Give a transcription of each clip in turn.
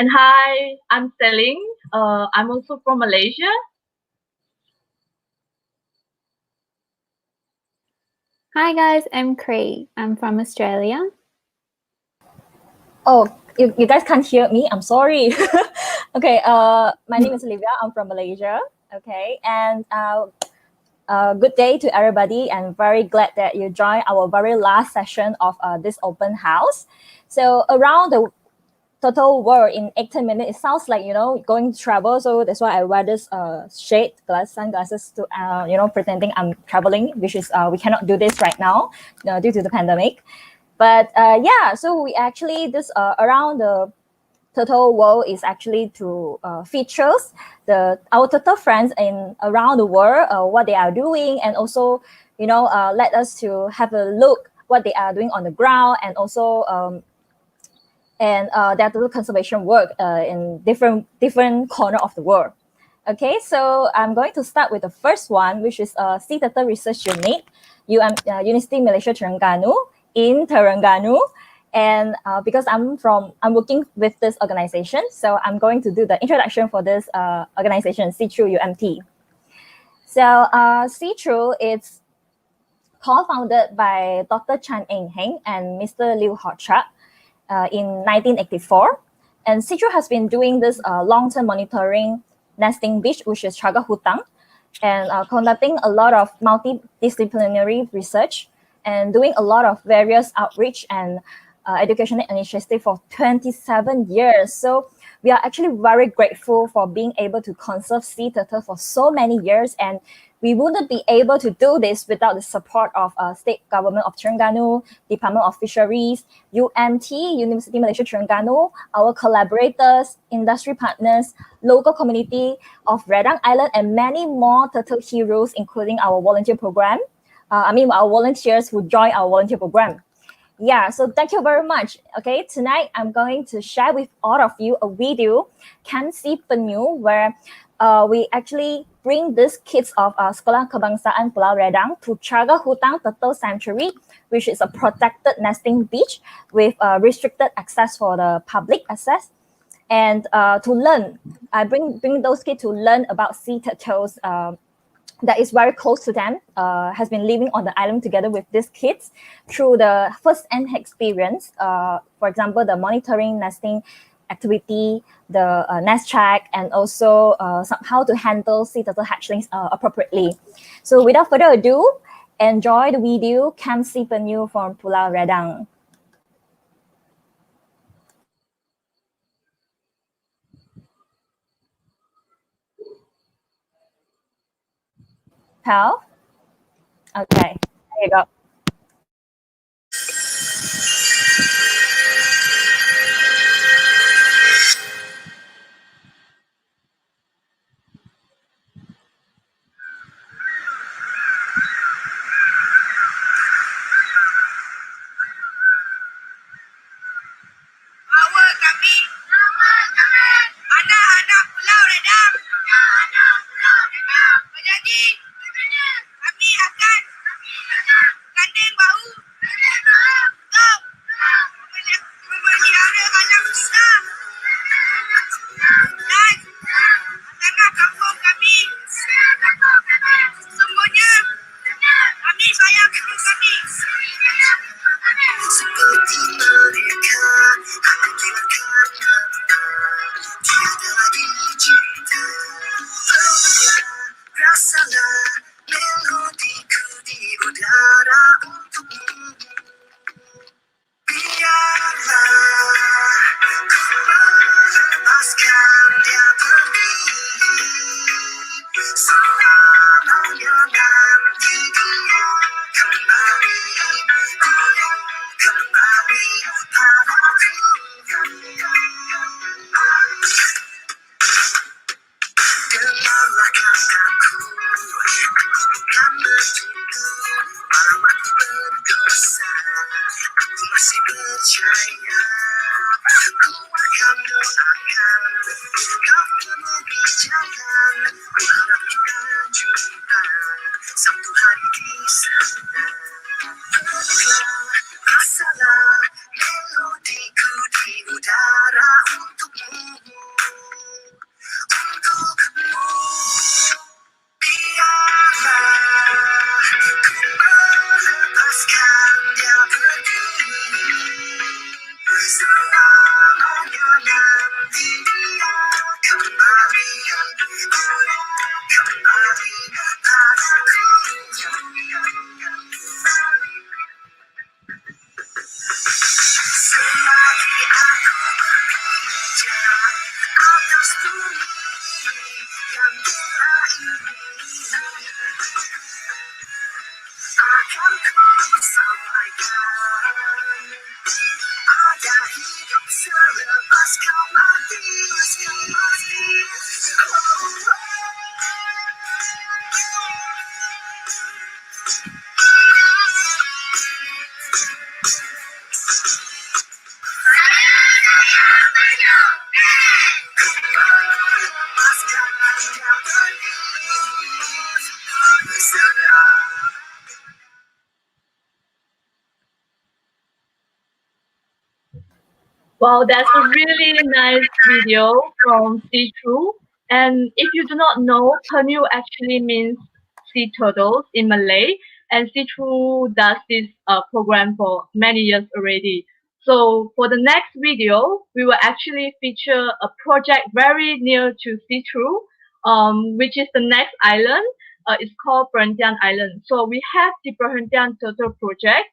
And hi, I'm Selling. I'm also from Malaysia. Hi guys, I'm Craig. I'm from Australia. Oh, you guys can't hear me. I'm sorry. Okay. My name is Olivia. I'm from Malaysia. Okay, and good day to everybody, and very glad that you joined our very last session of this open house. So around the total world in 18 minutes, it sounds like going to travel. So that's why I wear this sunglasses to pretending I'm traveling, which is we cannot do this right now due to the pandemic. But yeah, so we actually this around the turtle world is actually to features our turtle friends in around the world, what they are doing, and also let us to have a look what they are doing on the ground, and also their turtle conservation work in different corner of the world. Okay, so I'm going to start with the first one, which is Sea Turtle Research Unit, University Malaysia Terengganu in Terengganu. And because I'm working with this organization, so I'm going to do the introduction for this organization, SEATRU UMT. So SEATRU is co-founded by Dr. Chan Eng Heng and Mr. Liu Hochak in 1984. And SEATRU has been doing this long-term monitoring nesting beach, which is Chaga Hutang, and conducting a lot of multidisciplinary research and doing a lot of various outreach and educational initiative for 27 years. So we are actually very grateful for being able to conserve sea turtle for so many years, and we wouldn't be able to do this without the support of state government of Terengganu, Department of Fisheries, UMT, University Malaysia Terengganu, our collaborators, industry partners, local community of Redang Island, and many more turtle heroes, including our volunteer program. Our volunteers who join our volunteer program. Yeah, so thank you very much. Okay, tonight I'm going to share with all of you a video, Can See Penyu, where we actually bring these kids of Sekolah Kebangsaan Pulau Redang to Chaga Hutang Turtle Sanctuary, which is a protected nesting beach with restricted access for the public access. And to learn, I bring those kids to learn about sea turtles that is very close to them, has been living on the island together with these kids through the first-hand experience. For example, the monitoring nesting activity, the nest check, and also how to handle sea turtle hatchlings appropriately. So without further ado, enjoy the video, Camp Si Penyu from Pulau Redang. Pal? Okay, there you go. Anak-anak Pulau Redang. Berjanji kami akan gandeng bahu untuk memelihara anak kita dan tengah kampung kami. Sesungguhnya kami sayang ibu kami. Seperti mereka tiada lagi cerita. Rasalah melodiku di udara untukmu. Biarlah ku melepaskan dia pergi. Selamanya nanti dia kembali. Dia kembali padaku. Dengarlah kataku, aku bukan bertutur, malam aku berdosa, aku masih percaya, aku akan doakan, kau menemui jalan, ku harap kita jumpa, satu hari di sana. Peluklah, rasalah melodiku di udara untukmu. Wow, that's a really nice video from SEATRU. And if you do not know, penyu actually means sea turtles in Malay, and SEATRU does this program for many years already. So for the next video, we will actually feature a project very near to SEATRU, which is the next island. It's called Perhentian Island. So we have the Perhentian Turtle Project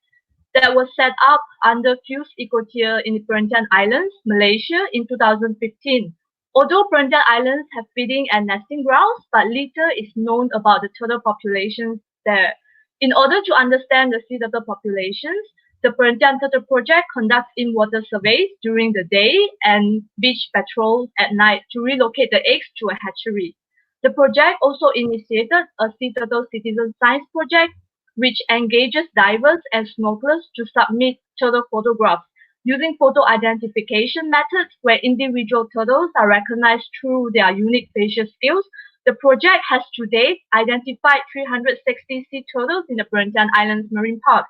that was set up under Fuse Ecotier in the Perhentian Islands, Malaysia in 2015. Although Perhentian Islands have feeding and nesting grounds, but little is known about the turtle populations there. In order to understand the sea turtle populations, the Perhentian Turtle Project conducts in-water surveys during the day and beach patrols at night to relocate the eggs to a hatchery. The project also initiated a sea turtle citizen science project which engages divers and snorkelers to submit turtle photographs using photo identification methods where individual turtles are recognized through their unique facial skills. The project has to date identified 360 sea turtles in the Perhentian Islands Marine Park.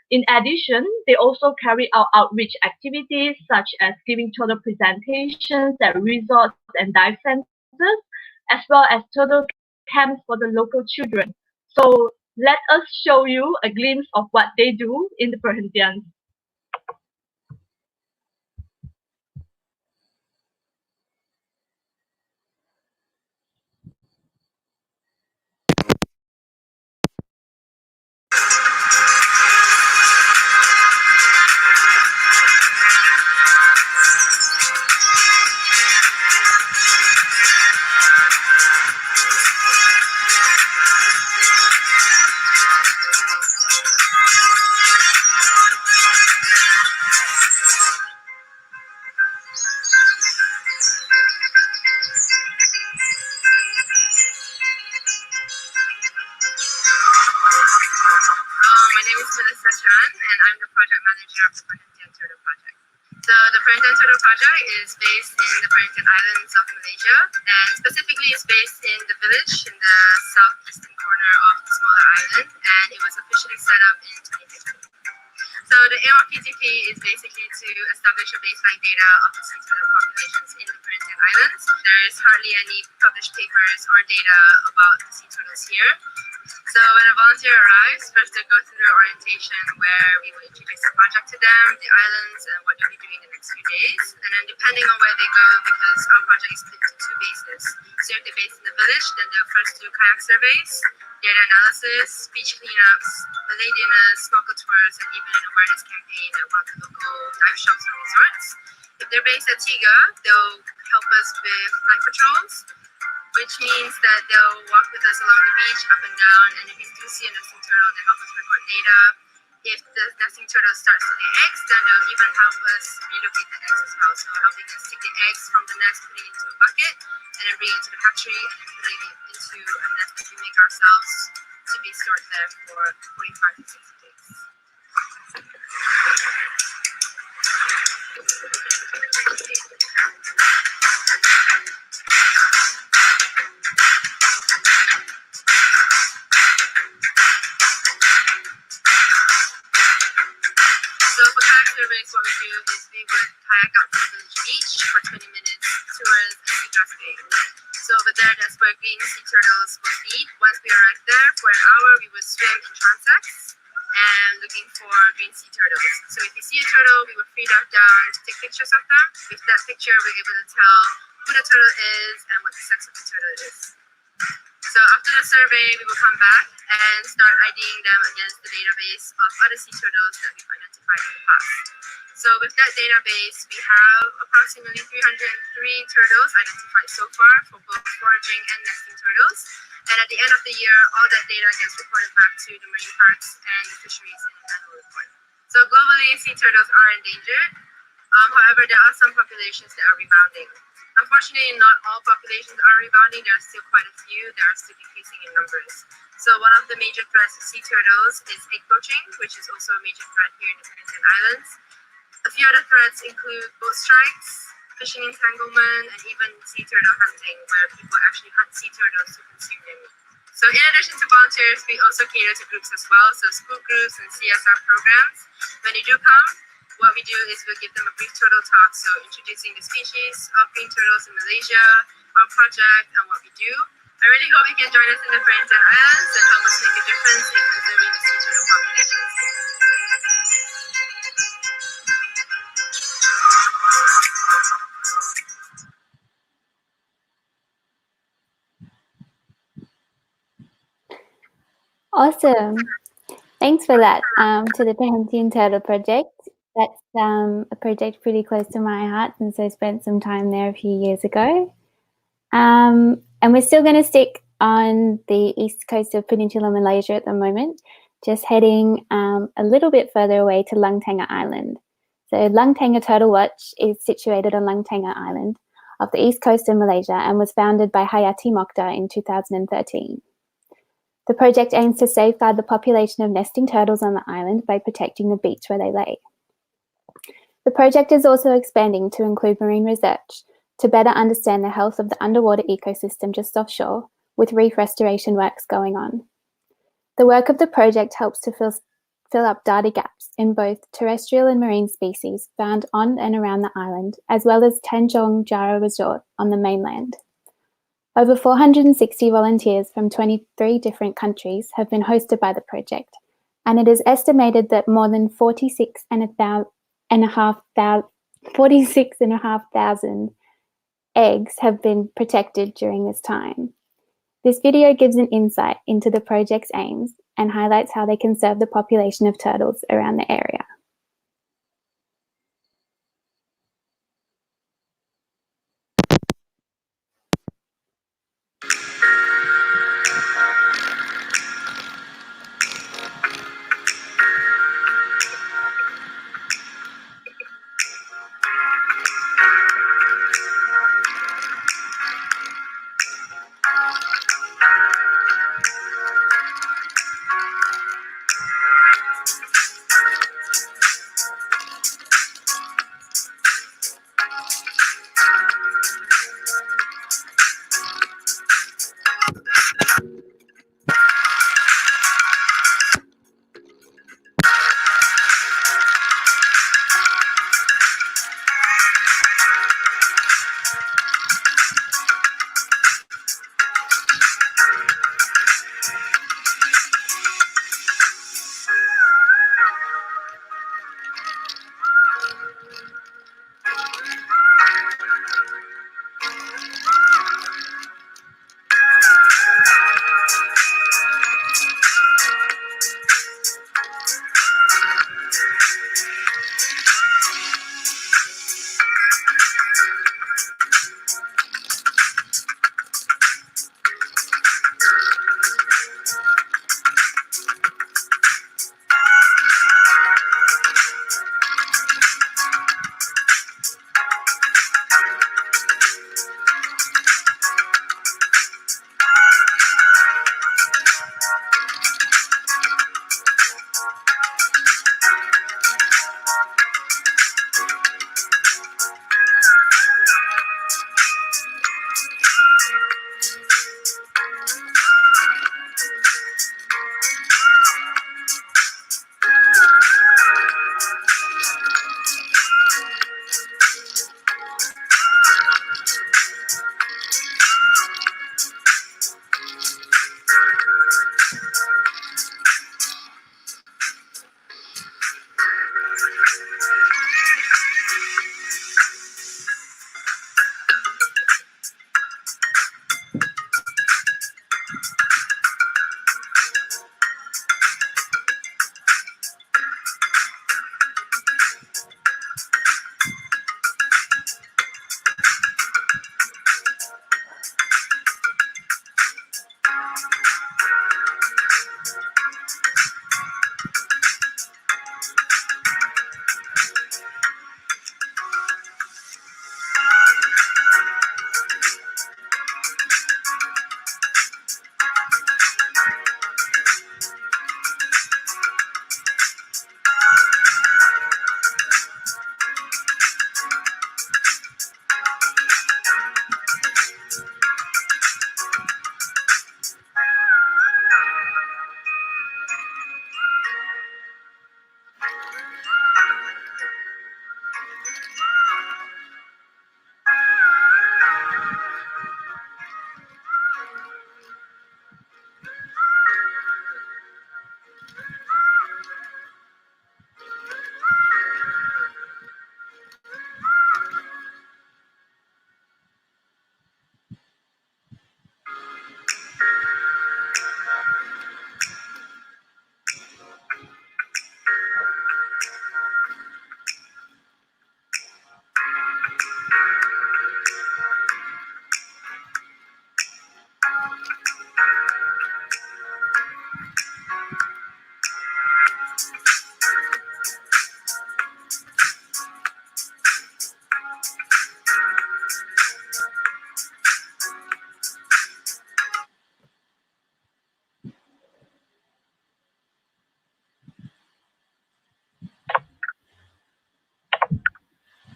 In addition, they also carry out outreach activities such as giving turtle presentations at resorts and dive centers, as well as turtle camps for the local children. So let us show you a glimpse of what they do in the Perhentian. My name is Melissa Chan, and I'm the project manager of the Perhentian Turtle Project. So the Perhentian Turtle Project is based in the Perhentian Islands of Malaysia, and specifically is based in the village in the southeastern corner of the smaller island, and it was officially set up in 2015. So the aim of PTP is basically to establish a baseline data of the sea turtle populations in the Perhentian Islands. There is hardly any published papers or data about the sea turtles here. So when a volunteer arrives, first they go through orientation where we will introduce the project to them, the islands, and what they'll be doing the next few days. And then depending on where they go, because our project is split into two bases. So if they're based in the village, then they'll first do kayak surveys, data analysis, beach cleanups, Malay dinners, snorkel tours, and even an awareness campaign at one of the local dive shops and resorts. If they're based at Tiga, they'll help us with night patrols, which means that they'll walk with us along the beach, up and down, and if we do see a nesting turtle, they help us record data. If the nesting turtle starts to lay eggs, then they'll even help us relocate the eggs as well. So helping us take the eggs from the nest, putting it into a bucket, and then bring it to the hatchery, and then putting it into a nest that we make ourselves to be stored there for 45 to 60 days. So for kayak surveys, what we do is we would kayak out to the village beach for 20 minutes, tours, and seagrass bay. So over there, that's where green sea turtles will feed. Once we arrive there, for an hour, we will swim in transects and looking for green sea turtles. So if we see a turtle, we will free dive down to take pictures of them. With that picture, we're able to tell who the turtle is and what the sex of the turtle is. So after the survey, we will come back and start IDing them against the database of other sea turtles that we've identified in the past. So with that database, we have approximately 303 turtles identified so far for both foraging and nesting turtles. And at the end of the year, all that data gets reported back to the marine parks and the fisheries in an annual report. So globally, sea turtles are endangered. However, there are some populations that are rebounding. Unfortunately, not all populations are rebounding. There are still quite a few that are still decreasing in numbers. So one of the major threats to sea turtles is egg poaching, which is also a major threat here in the Perhentian Islands. A few other threats include boat strikes, fishing entanglement, and even sea turtle hunting, where people actually hunt sea turtles to consume their meat. So in addition to volunteers, we also cater to groups as well, so school groups and CSR programs. When they do come, what we do is we'll give them a brief turtle talk, so introducing the species of green turtles in Malaysia, our project, and what we do. I really hope you can join us in the Perhentian Islands and help us make a difference in conserving the sea turtle populations. Awesome. Thanks for that to the Perhentian Turtle Project. That's a project pretty close to my heart since I spent some time there a few years ago. And we're still going to stick on the east coast of Peninsular Malaysia at the moment, just heading a little bit further away to Tengah Island. So Tengah Turtle Watch is situated on Tengah Island off the east coast of Malaysia and was founded by Hayati Mokhtar in 2013. The project aims to safeguard the population of nesting turtles on the island by protecting the beach where they lay. The project is also expanding to include marine research to better understand the health of the underwater ecosystem just offshore, with reef restoration works going on. The work of the project helps to fill up data gaps in both terrestrial and marine species found on and around the island, as well as Tanjong Jara Resort on the mainland. Over 460 volunteers from 23 different countries have been hosted by the project, and it is estimated that more than 46,500 eggs have been protected during this time. This video gives an insight into the project's aims and highlights how they conserve the population of turtles around the area.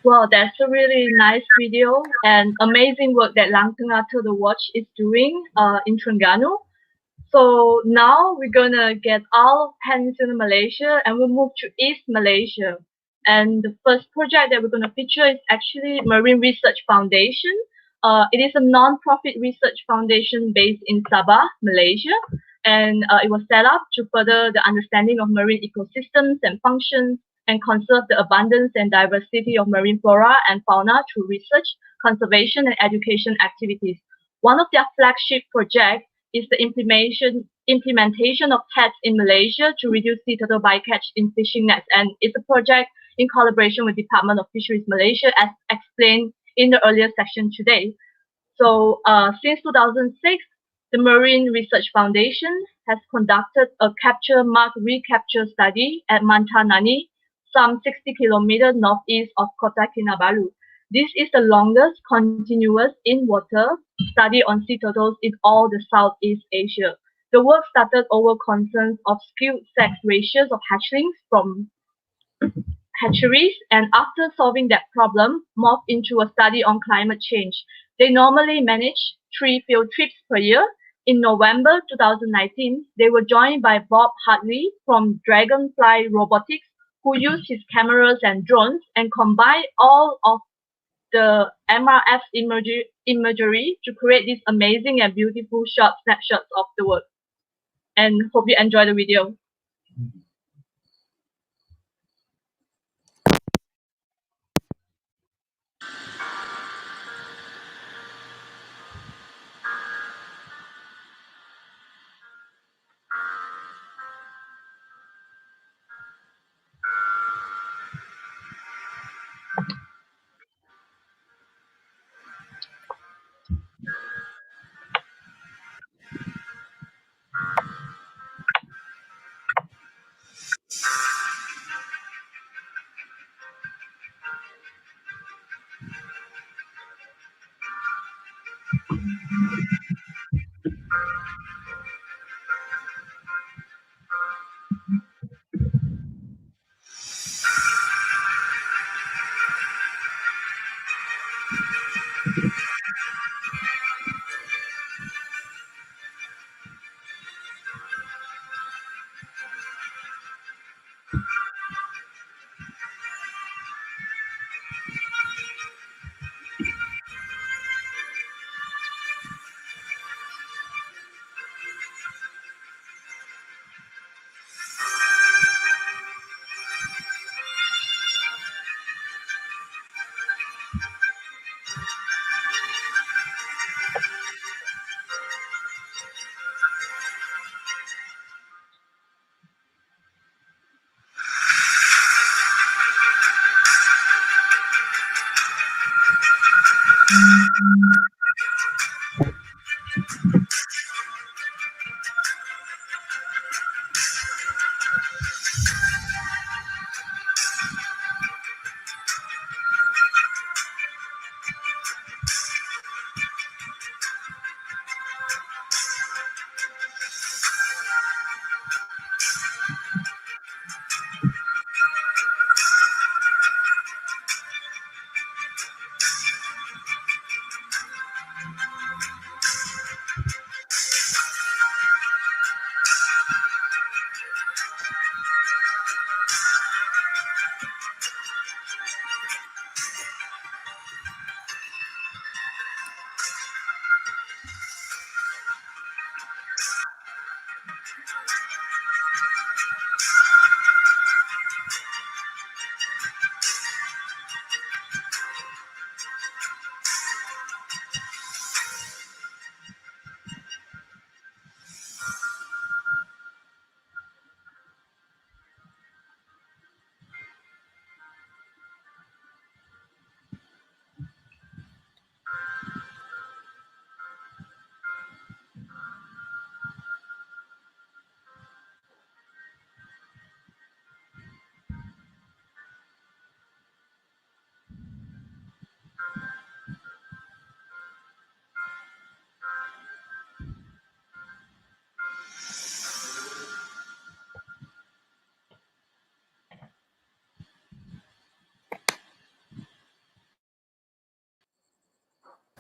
Wow, that's a really nice video and amazing work that Lang Tengah Turtle Watch is doing in Terengganu. So now we're gonna get out of Peninsular Malaysia and we'll move to East Malaysia. And the first project that we're gonna feature is actually Marine Research Foundation. It is a non-profit research foundation based in Sabah, Malaysia, and it was set up to further the understanding of marine ecosystems and functions and conserve the abundance and diversity of marine flora and fauna through research, conservation, and education activities. One of their flagship projects is the implementation of nets in Malaysia to reduce sea turtle bycatch in fishing nets, and it's a project in collaboration with Department of Fisheries Malaysia, as explained in the earlier section today. So since 2006, the Marine Research Foundation has conducted a capture mark recapture study at Mantanani, some 60 kilometers northeast of Kota Kinabalu. This is the longest continuous in-water study on sea turtles in all the Southeast Asia. The work started over concerns of skewed sex ratios of hatchlings from hatcheries, and after solving that problem, morphed into a study on climate change. They normally manage 3 field trips per year. In November 2019, they were joined by Bob Hartley from Dragonfly Robotics, who used his cameras and drones and combined all of the MRF imagery to create these amazing and beautiful short snapshots of the work. And hope you enjoy the video.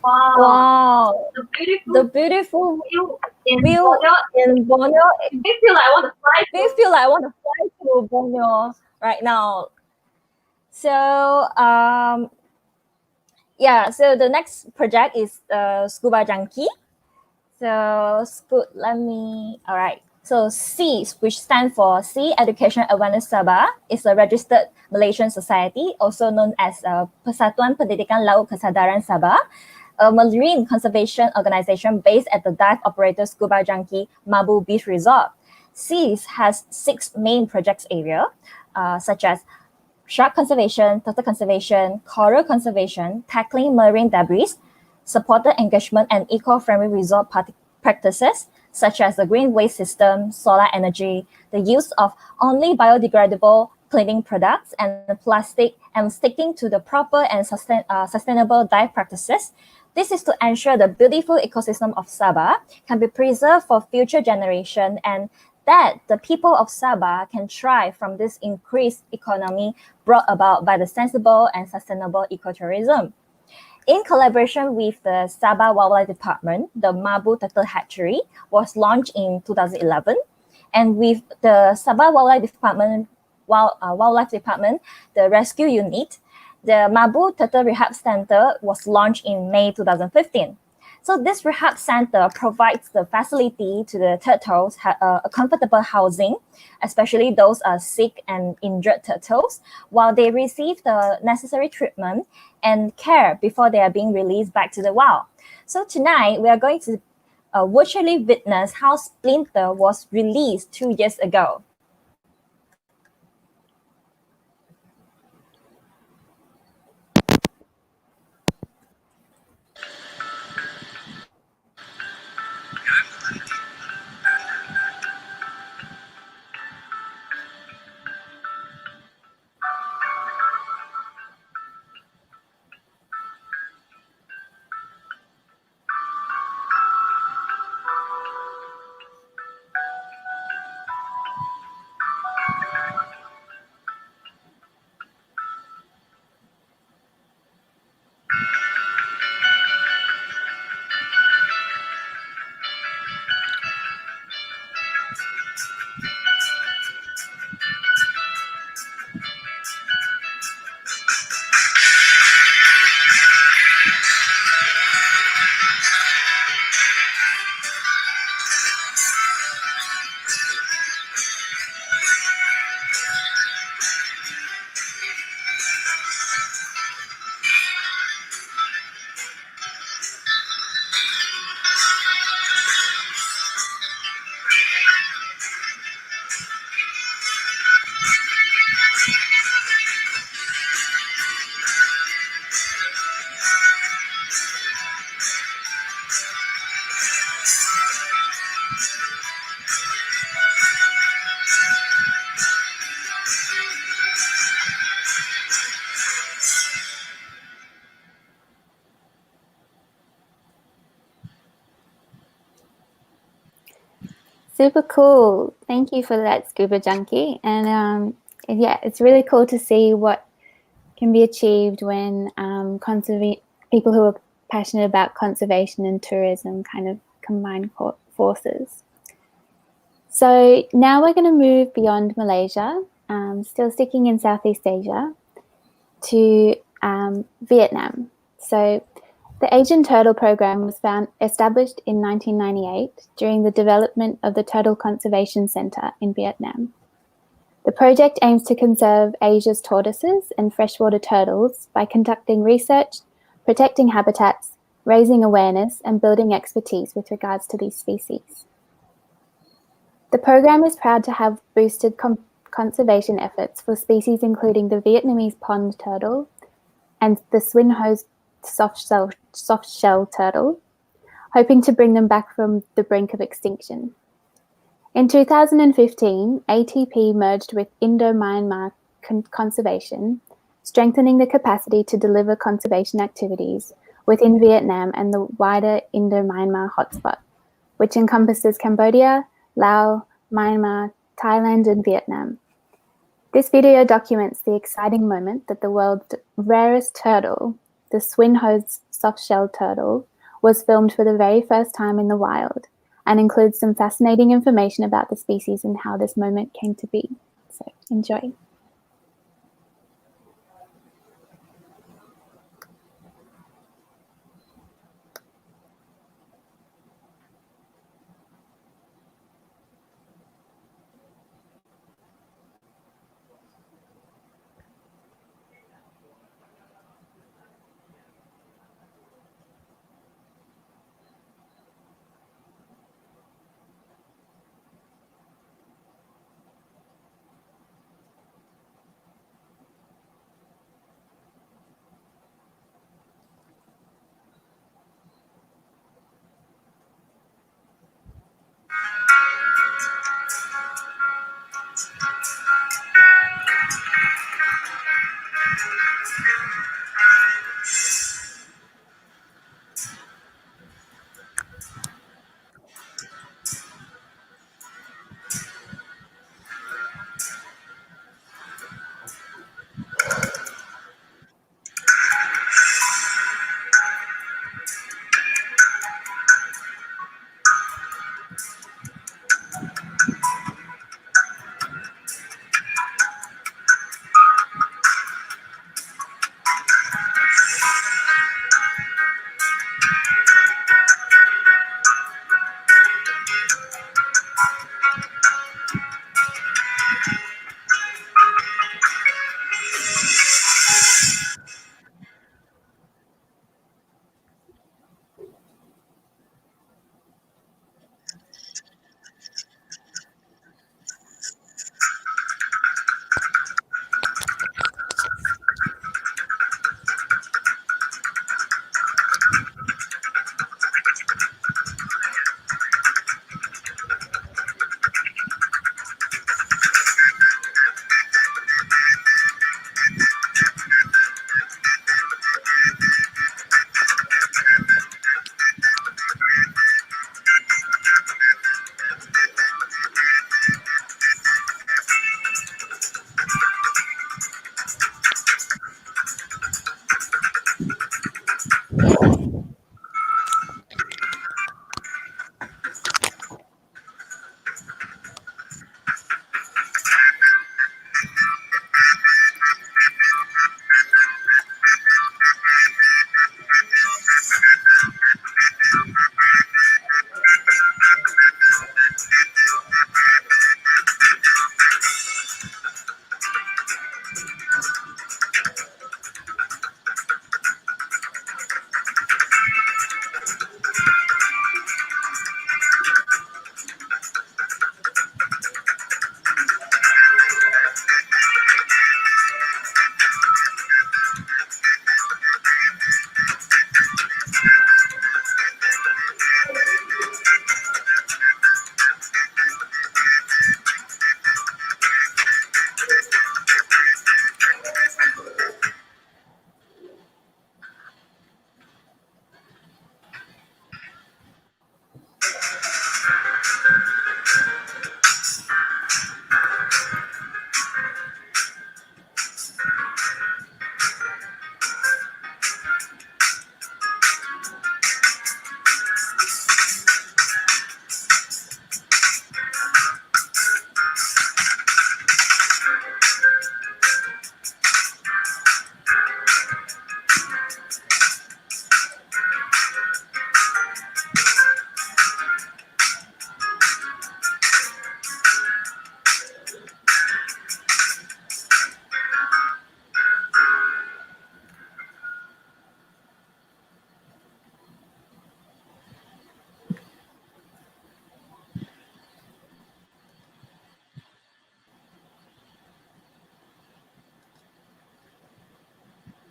Wow. Wow, The beautiful the beautiful view in view Borneo. in Borneo. It makes me feel like I want to fly They to. feel like I want to fly to Borneo right now. So yeah, so the next project is Scuba Junkie. So all right. So C, which stands for Sea Education Awareness Sabah, is a registered Malaysian society, also known as Persatuan Pendidikan Laut Kesadaran Sabah, a marine conservation organization based at the dive operator Scuba Junkie Mabu Beach Resort. SEAS has 6 main projects area, such as shark conservation, turtle conservation, coral conservation, tackling marine debris, supported engagement and eco-friendly resort practices, such as the green waste system, solar energy, the use of only biodegradable cleaning products and plastic, and sticking to the proper and sustainable dive practices. This is to ensure the beautiful ecosystem of Sabah can be preserved for future generation and that the people of Sabah can thrive from this increased economy brought about by the sensible and sustainable ecotourism. In collaboration with the Sabah Wildlife Department, the Mabu Turtle Hatchery was launched in 2011. And with the Sabah Wildlife Department, the Rescue Unit, the Mabu Turtle Rehab Center was launched in May 2015. So this rehab center provides the facility to the turtles, a comfortable housing, especially those sick and injured turtles, while they receive the necessary treatment and care before they are being released back to the wild. So tonight we are going to virtually witness how Splinter was released 2 years ago. Super cool. Thank you for that, Scuba Junkie. And yeah, it's really cool to see what can be achieved when people who are passionate about conservation and tourism kind of combine forces. So now we're going to move beyond Malaysia, still sticking in Southeast Asia, to Vietnam. So the Asian Turtle Program was established in 1998 during the development of the Turtle Conservation Center in Vietnam. The project aims to conserve Asia's tortoises and freshwater turtles by conducting research, protecting habitats, raising awareness, and building expertise with regards to these species. The program is proud to have boosted conservation efforts for species including the Vietnamese pond turtle and the Swinhoe's soft shell turtle, hoping to bring them back from the brink of extinction. In 2015, ATP merged with Indo-Myanmar Conservation, strengthening the capacity to deliver conservation activities within Vietnam and the wider Indo-Myanmar hotspot, which encompasses Cambodia, Laos, Myanmar, Thailand, and Vietnam. This video documents the exciting moment that the world's rarest turtle the swin-hosed soft-shelled turtle, was filmed for the very first time in the wild and includes some fascinating information about the species and how this moment came to be. So enjoy.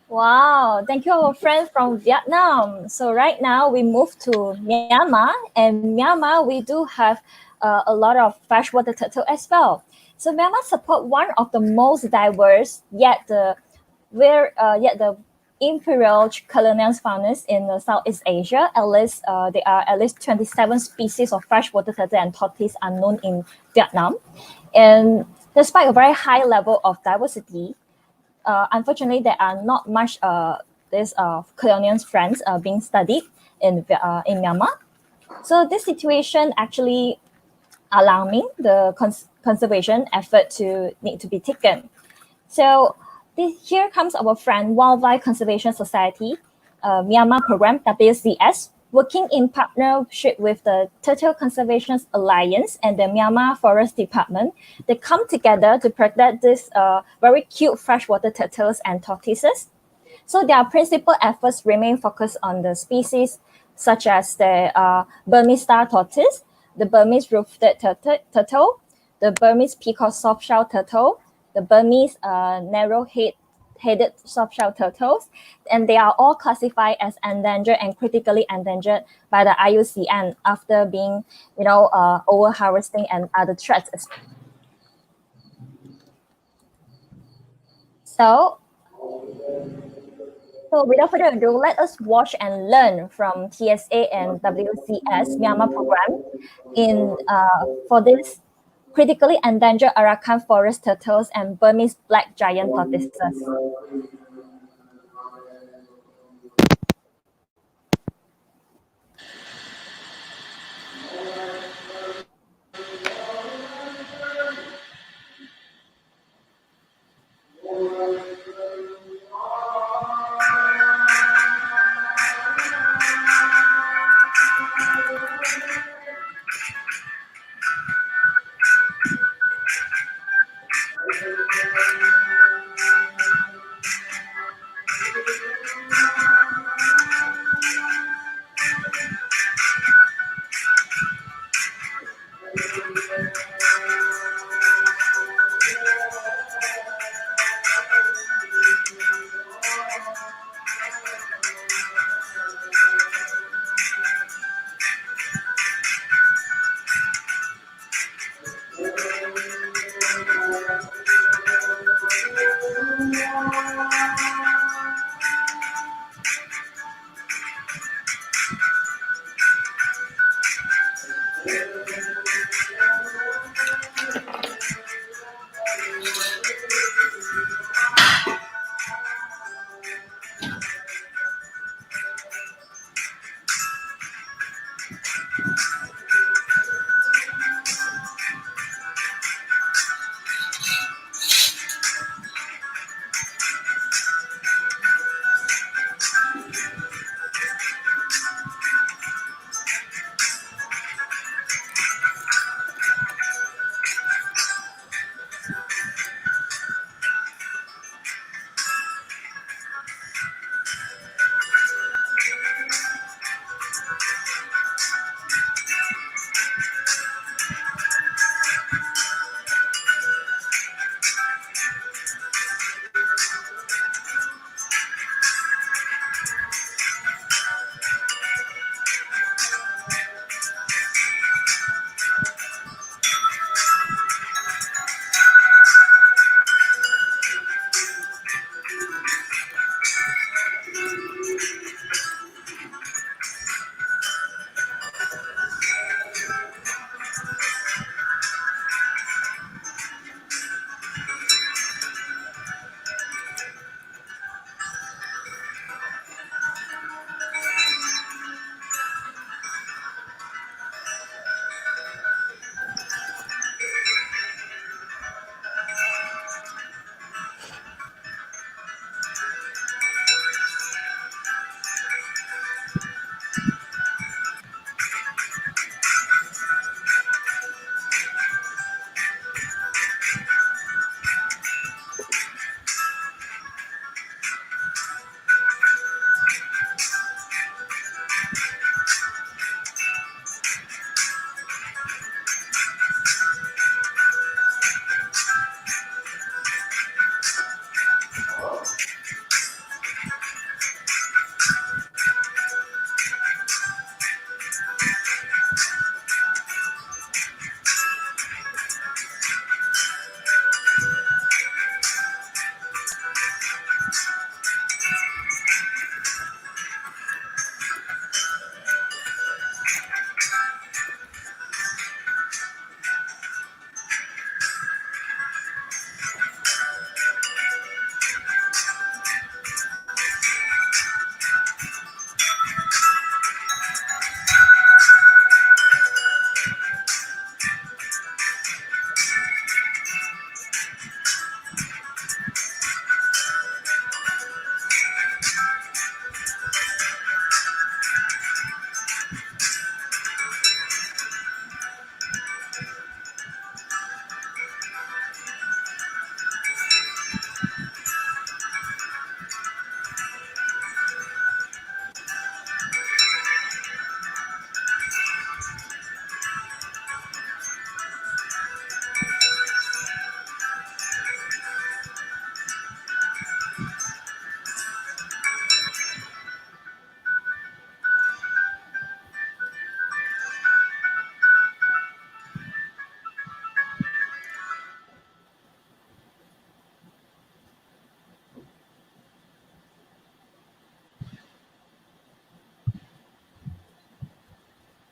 Wow, thank you, our friend from Vietnam. So right now we move to Myanmar, and Myanmar we do have a lot of freshwater turtle as well. So Myanmar support one of the most diverse yet the imperial colonial faunas in Southeast Asia. At least there are at least 27 species of freshwater turtle and tortoise are known in Vietnam, and despite a very high level of diversity, unfortunately, there are not much this colonial friends being studied in Myanmar. So this situation actually alarming the conservation effort to need to be taken. So here comes our friend Wildlife Conservation Society, Myanmar program WCS, working in partnership with the Turtle Conservation Alliance and the Myanmar Forest Department. They come together to protect these very cute freshwater turtles and tortoises. So their principal efforts remain focused on the species such as the Burmese star tortoise, the Burmese roof-footed turtle, the Burmese peacock soft-shell turtle, the Burmese narrow-headed soft-shell turtles, and they are all classified as endangered and critically endangered by the IUCN after being, over-harvesting and other threats. So without further ado, let us watch and learn from TSA and WCS Myanmar program for this critically endangered Arakan forest turtles and Burmese black giant tortoises.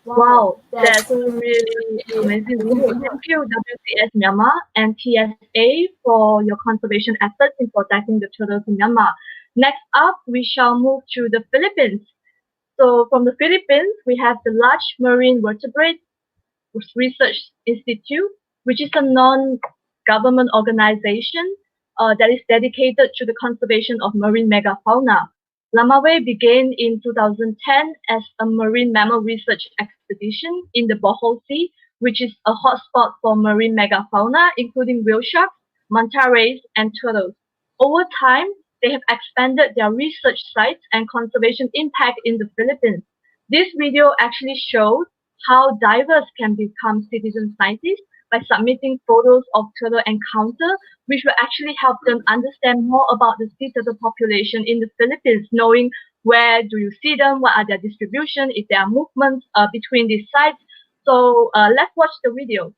Wow, that's a really amazing video. Thank you, WCS Myanmar and TSA for your conservation efforts in protecting the turtles in Myanmar. Next up, we shall move to the Philippines. So from the Philippines, we have the Large Marine Vertebrate Research Institute, which is a non-government organization that is dedicated to the conservation of marine megafauna. Lamar Bay began in 2010 as a marine mammal research expedition in the Bohol Sea, which is a hotspot for marine megafauna, including whale sharks, manta rays, and turtles. Over time, they have expanded their research sites and conservation impact in the Philippines. This video actually shows how divers can become citizen scientists by submitting photos of turtle encounter, which will actually help them understand more about the sea turtle population in the Philippines, knowing where do you see them, what are their distribution, if there are movements between these sites. So let's watch the video.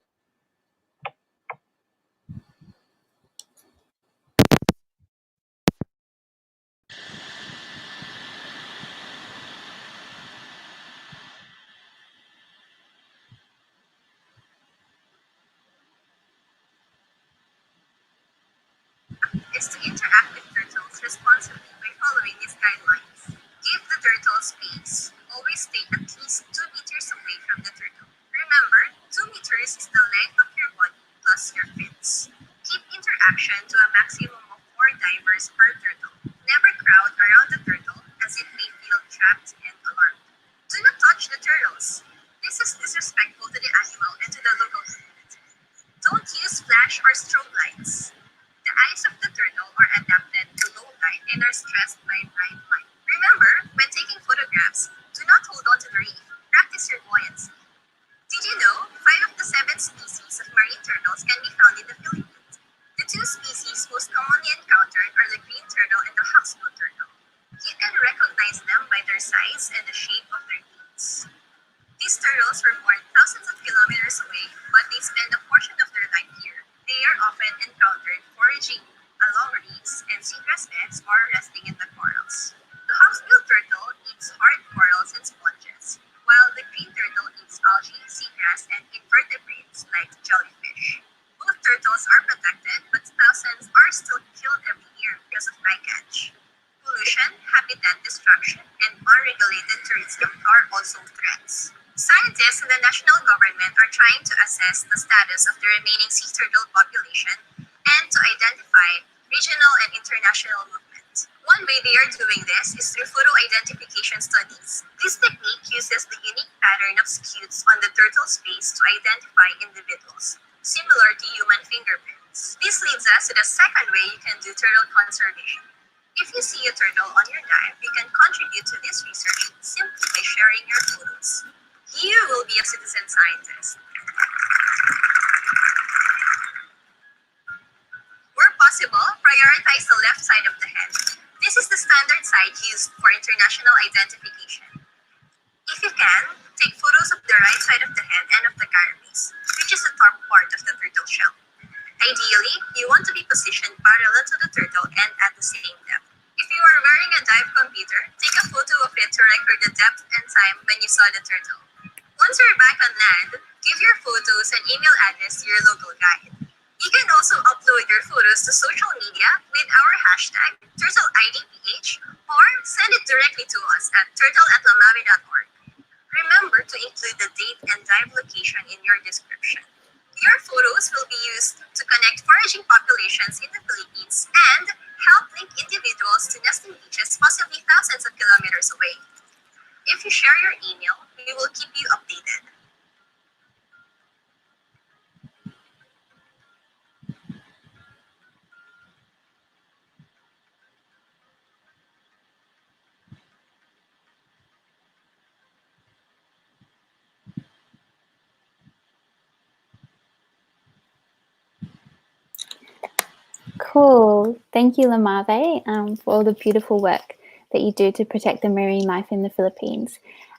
Is to interact with turtles responsibly by following these guidelines. Give the turtle space. Always stay at least 2 meters away from the turtle. Remember, 2 meters is the length of your body plus your fins. Keep interaction to a maximum of 4 divers per turtle. Never crowd around the turtle as it may feel trapped and alarmed. Do not touch the turtles. This is disrespectful to the animal and to the local community. Don't use flash or strobe lights. The eyes of the turtle are adapted to low light and are stressed by bright light. Remember, when taking photographs, do not hold on to the reef. Practice your buoyancy. Did you know 5 of the 7 species of marine turtles can be found in the Philippines? The 2 species most commonly encountered are the green turtle and the hawksbill turtle. You can recognize them by their size and the shape of their beaks. These turtles were born thousands of kilometers away, but they spend a portion of their life here. They are often encountered foraging along reefs and seagrass beds or resting in the corals. The hawksbill turtle eats hard corals and sponges, while the green turtle eats algae, seagrass, and invertebrates like jellyfish. Both turtles are protected, but thousands are still killed every year because of bycatch. Pollution, habitat destruction, and unregulated tourism are also threats. Scientists in the national government are trying to assess the status of the remaining sea turtle population and to identify regional and international movement. One way they are doing this is through photo identification studies. This technique uses the unique pattern of scutes on the turtle's face to identify individuals, similar to human fingerprints. This leads us to the second way you can do turtle conservation. If you see a turtle on your dive, you can contribute to this research simply by sharing your photos. You will be a citizen scientist. Where possible, prioritize the left side of the head. This is the standard side used for international identification. If you can, take photos of the right side of the head and of the carapace, which is the top part of the turtle shell. Ideally, you want to be positioned parallel to the turtle and at the same depth. If you are wearing a dive computer, take a photo of it to record the depth and time when you saw the turtle. Once you're back on land, give your photos and email address to your local guide. You can also upload your photos to social media with our hashtag TurtleIDPH or send it directly to us at turtle@lamabe.org. Remember to include the date and dive location in your description. Your photos will be used to connect foraging populations in the Philippines and help link individuals to nesting beaches possibly thousands of kilometers away. If you share your email, we will keep you updated. Cool. Thank you, Lamar Bay, for all the beautiful work that you do to protect the marine life in the Philippines.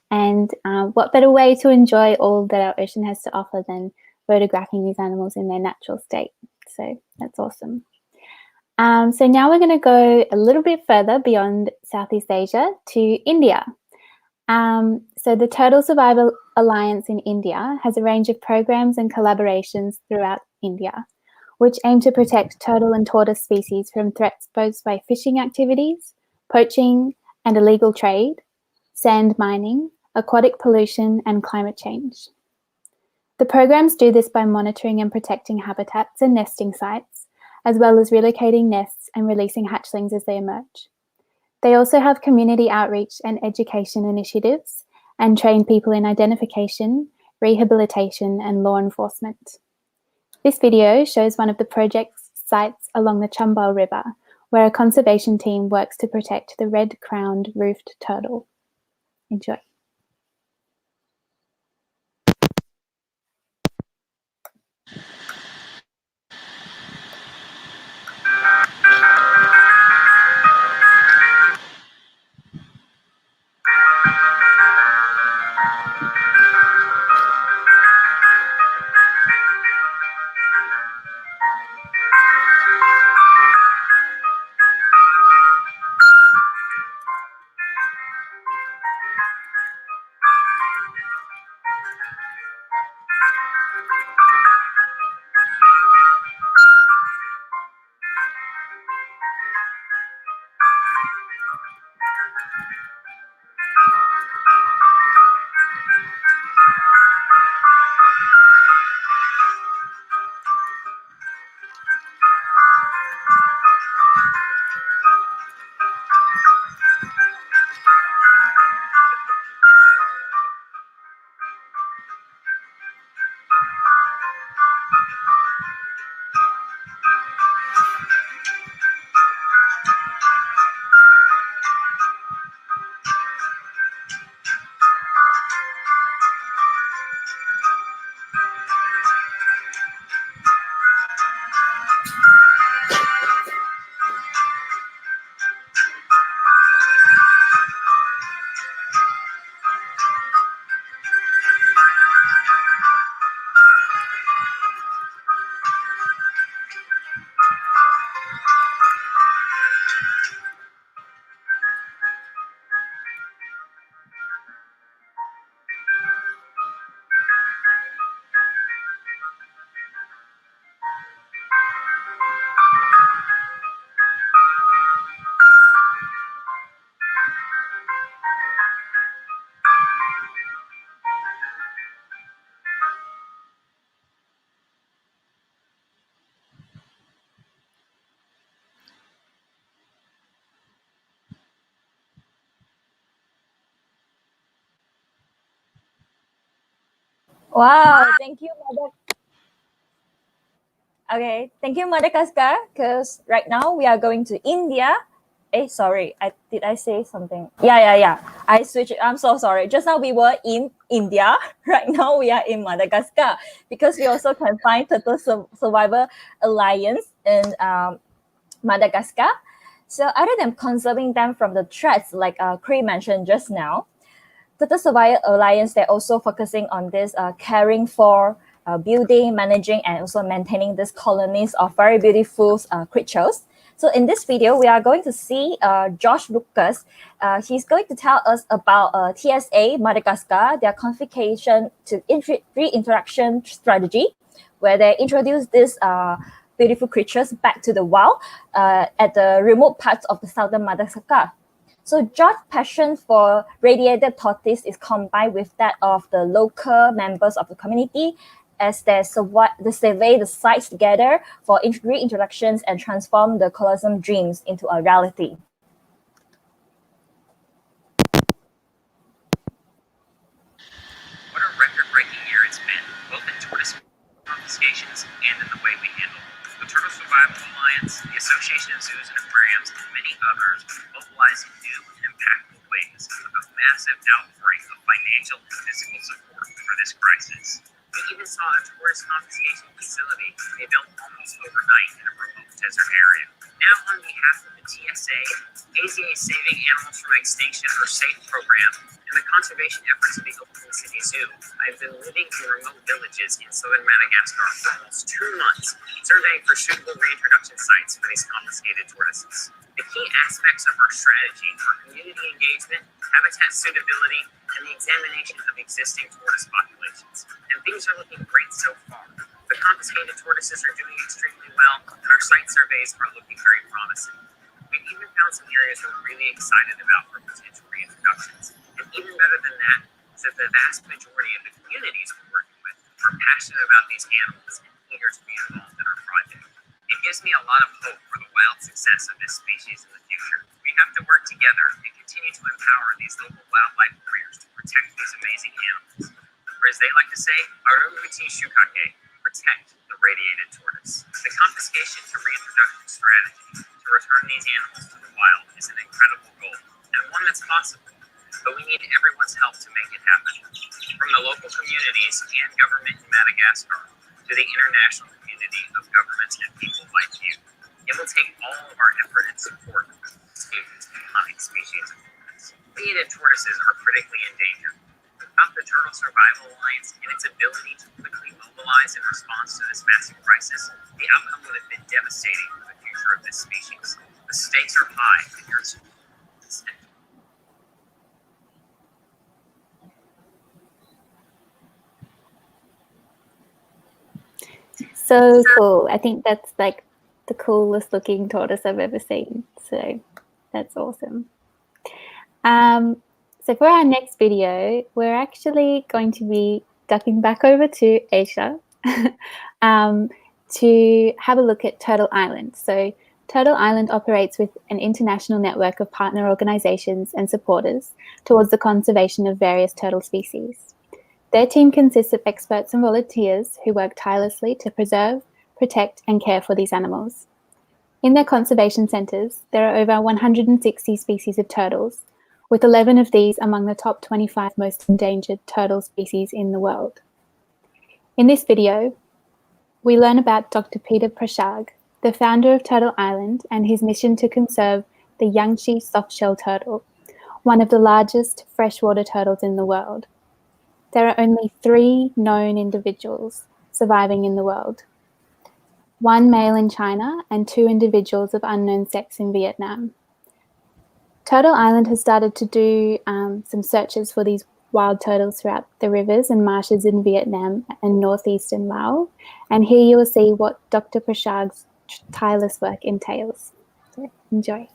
And what better way to enjoy all that our ocean has to offer than photographing these animals in their natural state. So that's awesome. So now we're going to go a little bit further beyond Southeast Asia to India. So the Turtle Survival Alliance in India has a range of programs and collaborations throughout India, which aim to protect turtle and tortoise species from threats posed by fishing activities, poaching and illegal trade, sand mining, aquatic pollution, and climate change. The programs do this by monitoring and protecting habitats and nesting sites, as well as relocating nests and releasing hatchlings as they emerge. They also have community outreach and education initiatives and train people in identification, rehabilitation, and law enforcement. This video shows one of the project's sites along the Chambal River, where a conservation team works to protect the red-crowned roofed turtle. Enjoy. Wow, thank you, Okay, thank you, Madagascar, because right now we are going to India. Sorry, did I say something? Yeah. I switched. I'm so sorry. Just now we were in India. Right now we are in Madagascar because we also can find Turtle Survival Alliance in Madagascar. So other than conserving them from the threats like Cree mentioned just now, Turtle Survival Alliance, they're also focusing on this caring for, building, managing, and also maintaining these colonies of very beautiful creatures. So in this video, we are going to see Josh Lucas. He's going to tell us about TSA Madagascar, their confiscation to reintroduction strategy, where they introduce these beautiful creatures back to the wild at the remote parts of the southern Madagascar. So Josh's passion for radiated tortoise is combined with that of the local members of the community as they survey the sites together for reintroductions and transform the colosseum dreams into a reality. What a record-breaking year it's been, both in tortoise confiscations and in the way we handle them. The Turtle Survival Alliance, the Association of Zoos and Aquariums, and many others mobilize in new and impactful ways with a massive outpouring of financial and physical support for this crisis. We even saw a tourist confiscation facility they built almost overnight in a remote desert area. Now, on behalf of the TSA, AZA Saving Animals from Extinction or SAFE program, and the conservation efforts of the Open Island City Zoo, I've been living in remote villages in southern Madagascar for almost 2 months, surveying for suitable reintroduction sites for these confiscated tortoises. The key aspects of our strategy are community engagement, habitat suitability, and the examination of existing tortoise populations. And things are looking great so far. The confiscated tortoises are doing extremely well, and our site surveys are looking very promising. We've even found some areas we're really excited about for potential reintroductions. And even better than that is that the vast majority of the communities we're working with are passionate about these animals and eager to be involved in our project. It gives me a lot of hope for the wild success of this species in the future. We have to work together and continue to empower these local wildlife warriors to protect these amazing animals. Or as they like to say, Arumuti Shukake, protect the radiated tortoise. The confiscation to reintroduction strategy to return these animals to the wild is an incredible goal, and one that's possible. But we need everyone's help to make it happen. From the local communities and government in Madagascar to the international community of governments and people like you. It will take all of our effort and support to save this iconic species of tortoise. Radiated tortoises are critically endangered. Without the Turtle Survival Alliance and its ability to quickly mobilize in response to this massive crisis, the outcome would have been devastating for the future of this species. The stakes are high, and your support is essential. So cool. I think that's like the coolest looking tortoise I've ever seen. So that's awesome. So for our next video, we're actually going to be ducking back over to Asia to have a look at Turtle Island. So Turtle Island operates with an international network of partner organizations and supporters towards the conservation of various turtle species. Their team consists of experts and volunteers who work tirelessly to preserve, protect, and care for these animals. In their conservation centres, there are over 160 species of turtles, with 11 of these among the top 25 most endangered turtle species in the world. In this video, we learn about Dr. Peter Prashag, the founder of Turtle Island, and his mission to conserve the Junkie softshell turtle, one of the largest freshwater turtles in the world. There are only 3 known individuals surviving in the world. 1 male in China and 2 individuals of unknown sex in Vietnam. Turtle Island has started to do some searches for these wild turtles throughout the rivers and marshes in Vietnam and northeastern Laos. And here you will see what Dr. Prashag's tireless work entails. So enjoy.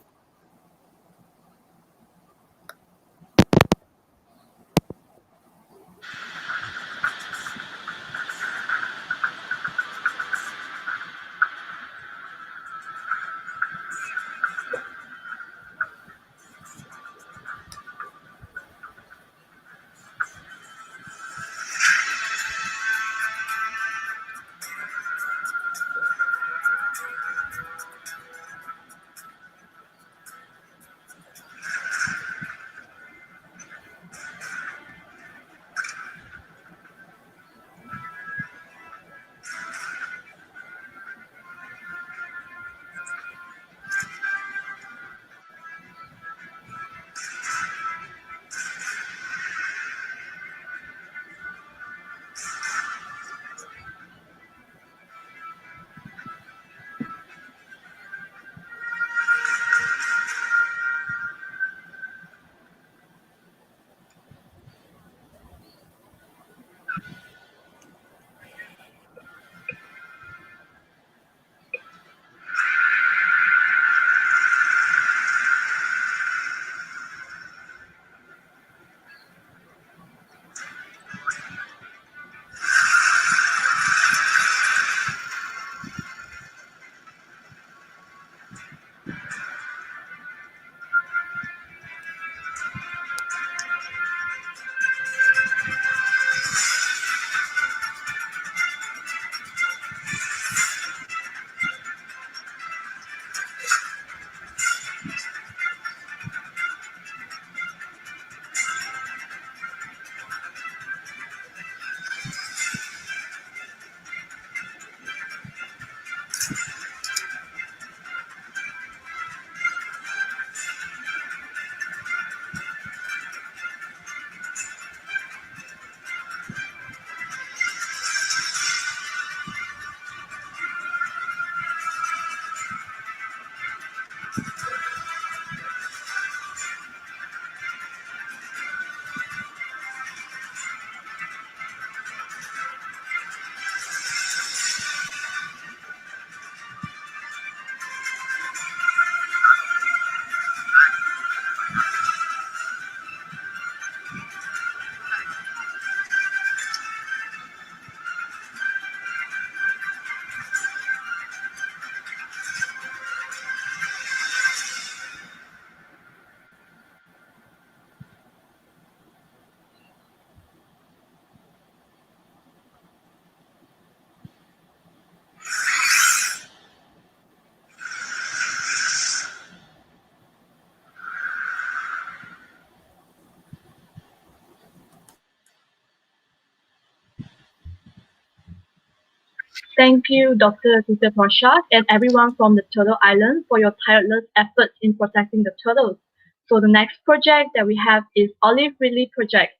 Thank you, Dr. Peter Prashad, and everyone from the Turtle Island for your tireless efforts in protecting the turtles. So the next project that we have is Olive Ridley Project.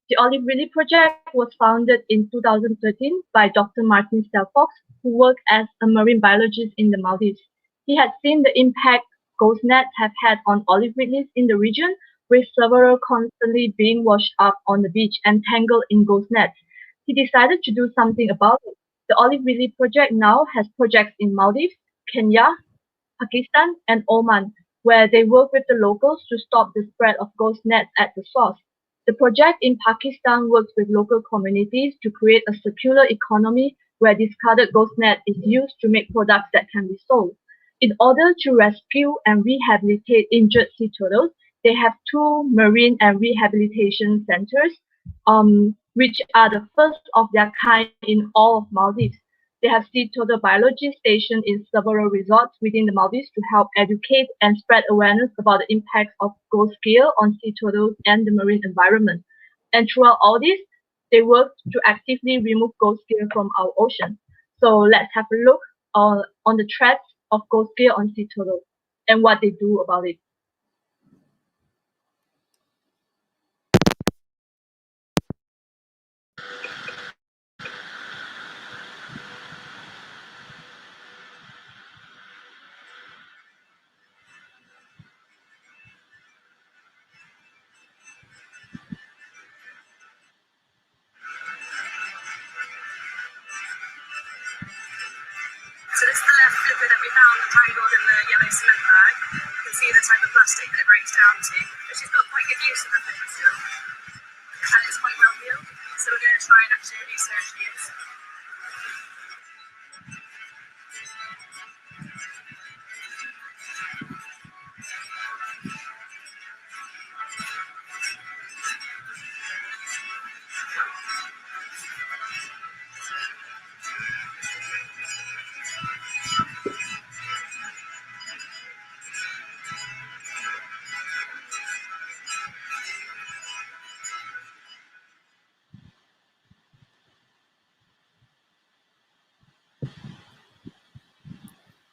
The Olive Ridley Project was founded in 2013 by Dr. Martin Stelfox, who worked as a marine biologist in the Maldives. He had seen the impact ghost nets have had on olive ridleys in the region, with several constantly being washed up on the beach and tangled in ghost nets. He decided to do something about it. The Olive Ridley project now has projects in Maldives, Kenya, Pakistan, and Oman, where they work with the locals to stop the spread of ghost nets at the source. The project in Pakistan works with local communities to create a circular economy where discarded ghost net is used to make products that can be sold. In order to rescue and rehabilitate injured sea turtles, they have two marine and rehabilitation centers, which are the first of their kind in all of Maldives. They have sea turtle biology stationed in several resorts within the Maldives to help educate and spread awareness about the impacts of ghost gear on sea turtles and the marine environment. And throughout all this, they work to actively remove ghost gear from our ocean. So let's have a look on the threats of ghost gear on sea turtles and what they do about it. So this is the left flipper that we found tangled in the yellow cement bag. You can see the type of plastic that it breaks down to. But she's got quite good use of the flipper still. And it's quite well healed. So we're going to try and actually research these.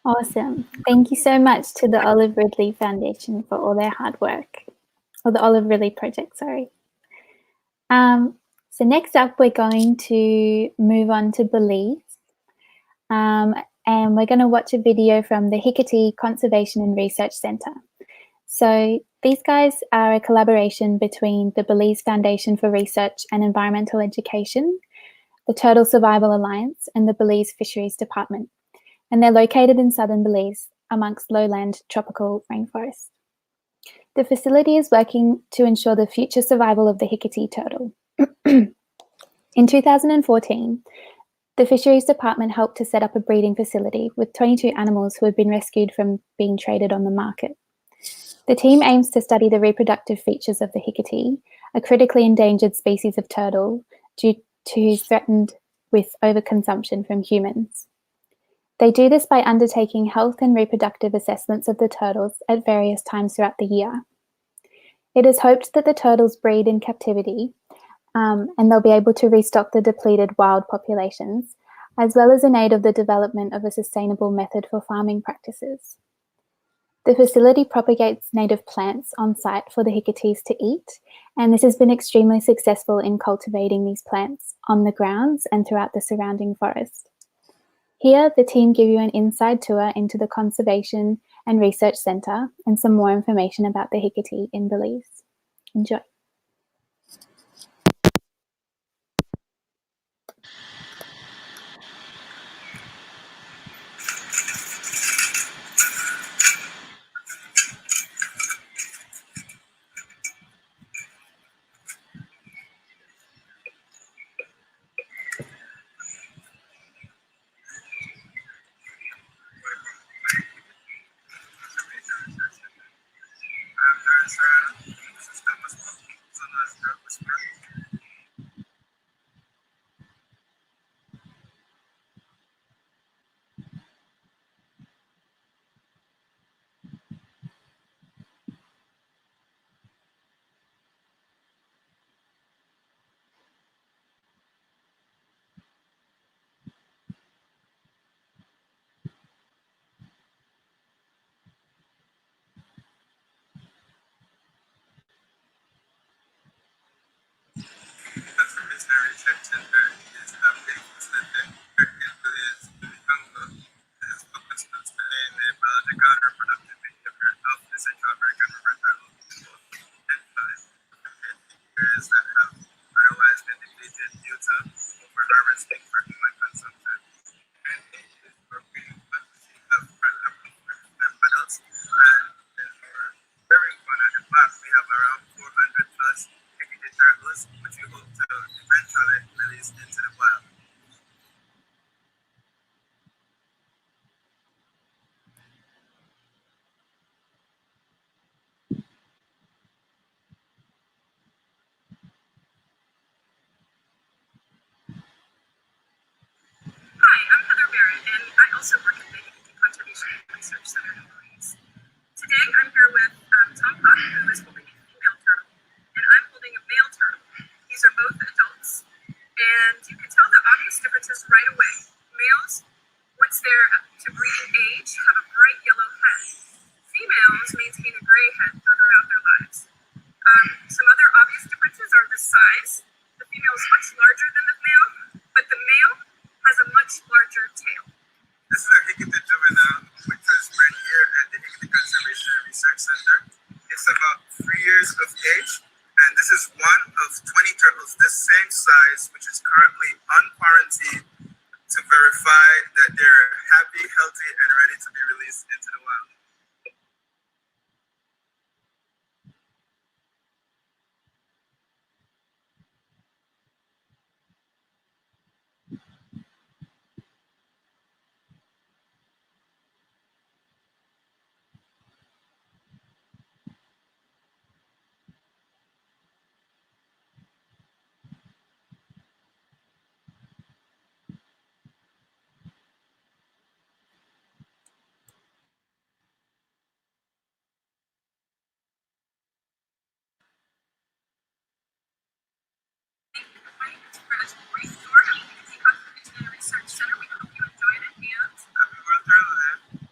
Awesome. Thank you so much to the Olive Ridley Foundation for all their hard work, or the Olive Ridley Project, sorry. So next up, we're going to move on to Belize. And we're going to watch a video from the Hickory Conservation and Research Centre. So these guys are a collaboration between the Belize Foundation for Research and Environmental Education, the Turtle Survival Alliance, and the Belize Fisheries Department. And they're located in southern Belize amongst lowland tropical rainforests. The facility is working to ensure the future survival of the Hickory turtle. In 2014, the Fisheries Department helped to set up a breeding facility with 22 animals who had been rescued from being traded on the market. The team aims to study the reproductive features of the Hickory, a critically endangered species of turtle due to threatened with overconsumption from humans. They do this by undertaking health and reproductive assessments of the turtles at various times throughout the year. It is hoped that the turtles breed in captivity and they'll be able to restock the depleted wild populations, as well as in aid of the development of a sustainable method for farming practices. The facility propagates native plants on site for the Hickories to eat, and this has been extremely successful in cultivating these plants on the grounds and throughout the surrounding forest. Here, the team give you an inside tour into the Conservation and Research Centre and some more information about the Hickory in Belize. Enjoy. Central American river turtle, and 5 areas that have otherwise been depleted due to overharvesting for human consumption. And these are breeding capacity of adults, and for bearing fun at the back, we have around 400 plus ecliptic turtles, which we hope to eventually release into the wild. Hi, I'm Heather Barrett, and I also work at the Conservation Research Center in Belize. Today, I'm here with Tom Puck, who is holding a female turtle, and I'm holding a male turtle. These are both adults, and you can tell the obvious differences right away. Males, once they're to breeding age, have a bright yellow head. Females maintain a gray head throughout their lives. Some other obvious differences are the size. The female is much larger than the male, but the male has a much larger tail. This is a Hickory juvenile, which was bred here at the Hickory Conservation and Research Center. It's about 3 years of age, and this is one of 20 turtles this same size, which is currently unquarantined to verify that they're happy, healthy, and ready to be released into the wild. My name is Chris. Great tour of the Conservation and Research Center. We hope you enjoyed it, and Happy World Turtle Day!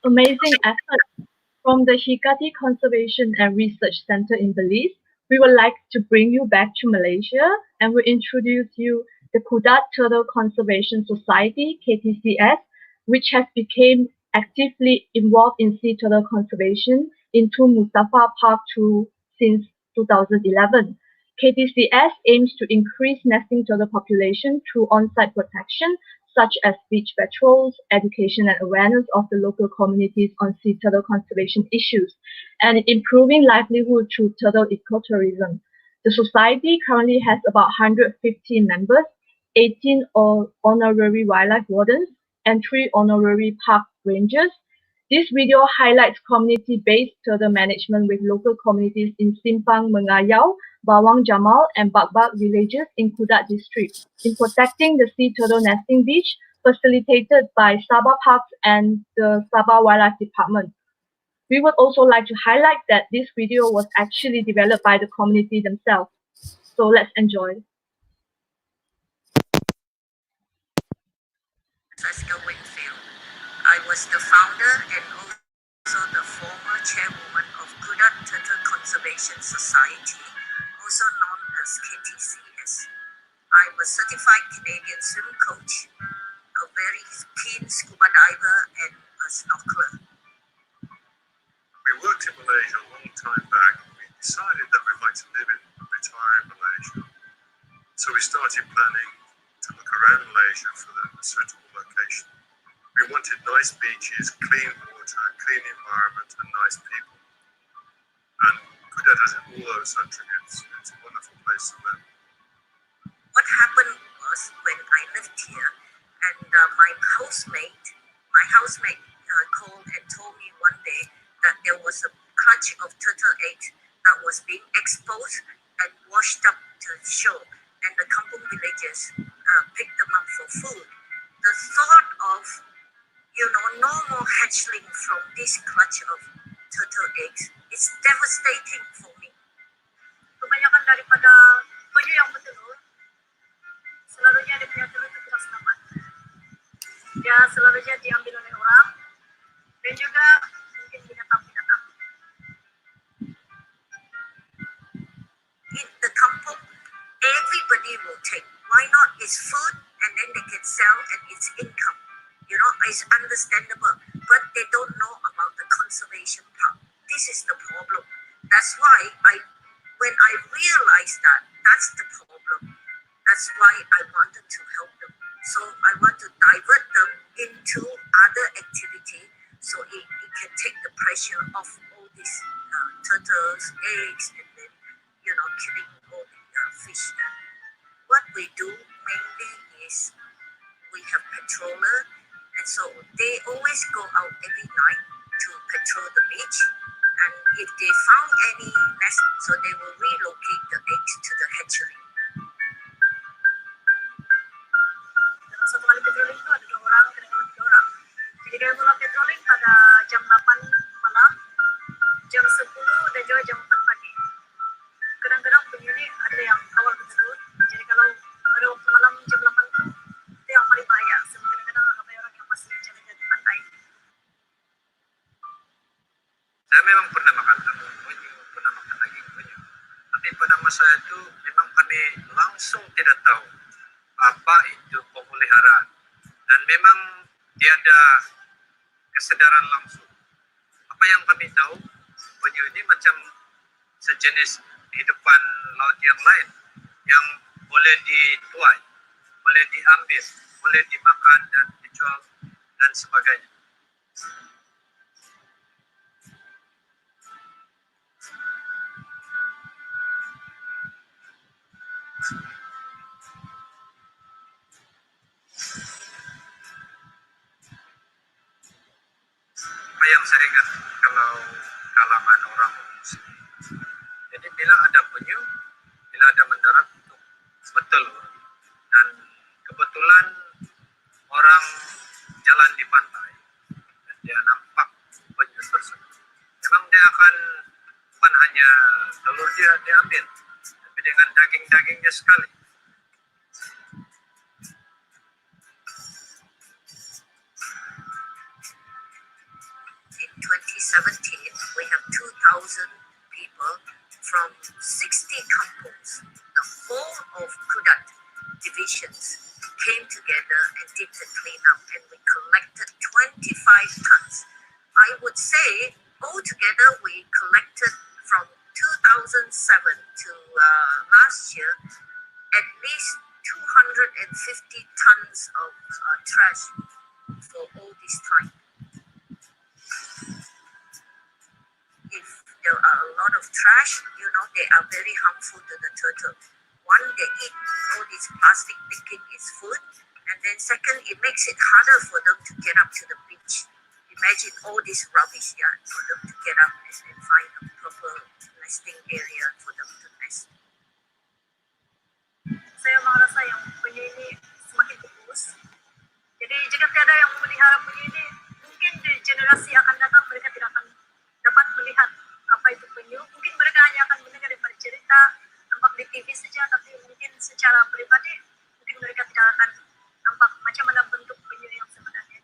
Amazing effort from the Hikati Conservation and Research Center in Belize. We would like to bring you back to Malaysia and will introduce you the Kudat Turtle Conservation Society (KTCS), which has become actively involved in sea turtle conservation in Tun Mustafa Park since 2011. KTCS aims to increase nesting turtle population through on-site protection, such as beach patrols, education and awareness of the local communities on sea turtle conservation issues, and improving livelihood through turtle ecotourism. The society currently has about 150 members, 18 honorary wildlife wardens, and 3 honorary park rangers. This video highlights community-based turtle management with local communities in Simpang Mengayau, Bawang Jamal, and Bakbak villages in Kudat district in protecting the sea turtle nesting beach, facilitated by Sabah Parks and the Sabah Wildlife Department. We would also like to highlight that this video was actually developed by the community themselves. So let's enjoy. I was the founder and also the former chairwoman of Kudat Turtle Conservation Society, also known as KTCS. I'm a certified Canadian swim coach, a very keen scuba diver, and a snorkeler. We worked in Malaysia a long time back. We decided that we'd like to live in and retire in Malaysia. So we started planning to look around Malaysia for a suitable location. We wanted nice beaches, clean water, clean environment, and nice people. And Kudat has all those attributes. It's a wonderful place to live. What happened was when I lived here, and my housemate called and told me one day that there was a clutch of turtle eggs that was being exposed and washed up to the shore, and the kampung villagers picked them up for food. The thought of, no more hatchling from this clutch of turtle eggs, it's devastating for me. kebanyakan daripada selalunya diambil oleh orang dan juga mungkin binatang-binatang. In the kampung, everybody will take. Why not? It's food and then they can sell and it's income. You know, it's understandable, but they don't know about the conservation part. This is the problem. That's why when I realized that, that's the problem. That's why I wanted to help them. So I want to divert them into other activity so it can take the pressure off all these turtles, eggs, and then, you know, killing all the fish. What we do mainly is we have patroller, and so they always go out every night to patrol the beach. And if they found any nest, so they will relocate the eggs to the hatchery. Dalam satu kali patrolling itu ada 2 orang, kadang-kadang 3 orang. Jadi kami mulai patrolling pada jam 8 malam, jam 10 dan juga jam 4 pagi. Kadang-kadang penyu ini ada yang awal betul. Jadi kalau pada waktu malam jam 8 itu yang paling bahaya. Sebab kadang-kadang ada orang yang masih jalan-jalan di pantai. Saya memang pernah makan penyu, pernah makan daging penyu. Tapi pada masa itu memang kami langsung tidak tahu apa itu pemeliharaan. Dan memang tiada kesadaran langsung. Apa yang kami tahu, penyu ini macam sejenis kehidupan laut yang lain yang boleh dituai, boleh diambil, boleh dimakan dan dijual dan sebagainya. Apa yang saya ingat kalau kalangan orang Muslim. Jadi bila ada penyu, bila ada mendarat itu betul. Dan kebetulan orang jalan di pantai dan dia nampak penyu tersebut. Memang dia akan bukan hanya telur dia ambil, tapi dengan daging-dagingnya sekali. In 2017, we have 2,000 people from 60 kampungs. The whole of Kudat divisions came together and did the cleanup, and we collected 25 tons. I would say altogether we collected from 2007 to last year at least 250 tons of trash for all this time. If there are a lot of trash, you know, they are very harmful to the turtle. One, they eat all this plastic thinking it's food, and then second, it makes it harder for them to get up to the beach. Imagine all this rubbish here for them to get up and then find a proper nesting area for them to nest. Saya merasa yang penyu ini semakin kupus. Jadi jika tiada yang memelihara penyu ini, mungkin di generasi akan datang mereka tidak akan dapat melihat apa itu penyu. Mungkin mereka hanya akan mendengar daripada cerita, nampak di TV saja, tapi mungkin secara pribadi mungkin mereka tidak akan nampak macam mana bentuk penyu yang sebenarnya.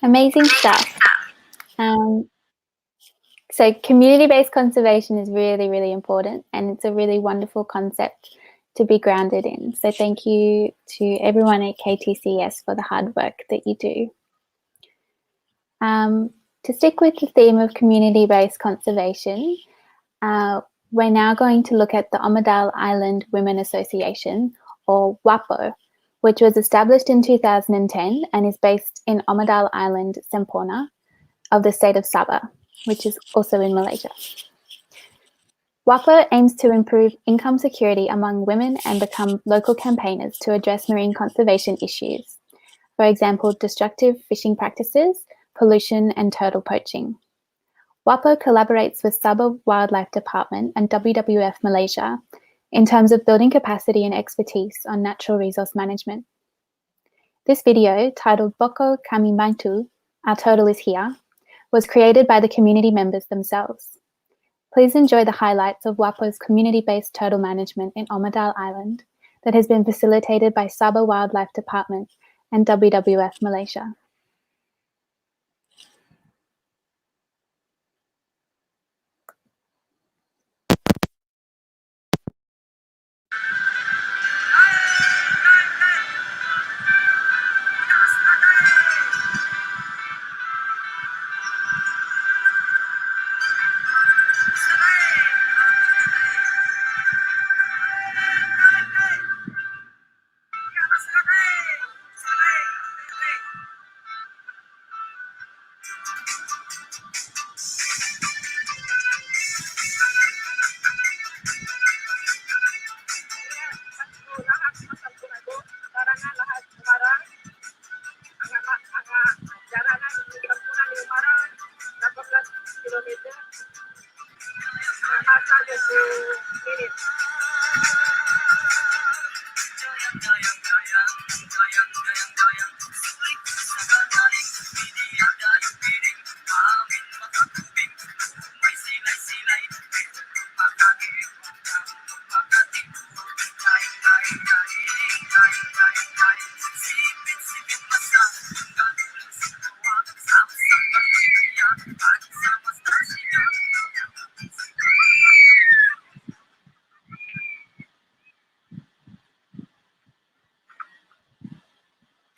Amazing stuff. So community-based conservation is really, really important, and it's a really wonderful concept to be grounded in. So thank you to everyone at KTCS for the hard work that you do. To stick with the theme of community-based conservation, we're now going to look at the Amidala Island Women Association, or WAPO, which was established in 2010 and is based in Amidala Island, Semporna, of the state of Sabah, which is also in Malaysia. WAPO aims to improve income security among women and become local campaigners to address marine conservation issues. For example, destructive fishing practices, pollution, and turtle poaching. WAPO collaborates with Scuba Wildlife Department and WWF Malaysia in terms of building capacity and expertise on natural resource management. This video, titled Boko Kami Bantu, Our Turtle is Here, was created by the community members themselves. Please enjoy the highlights of WAPO's community-based turtle management in Amidala Island that has been facilitated by Scuba Wildlife Department and WWF Malaysia.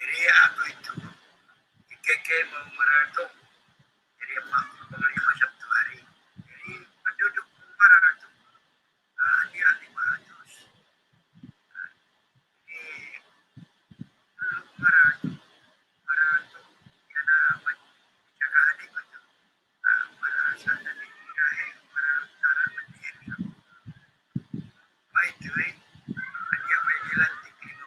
Jadi aku itu keke mau meratuk. Jadi emak pengelima Sabtu hari. Jadi penduduk meratuk dia 500. Jadi dulu meratuk yana amat jaga adik macam merasa tadi kirahe merasa menjadi. Baik tu dia main dilantik lima.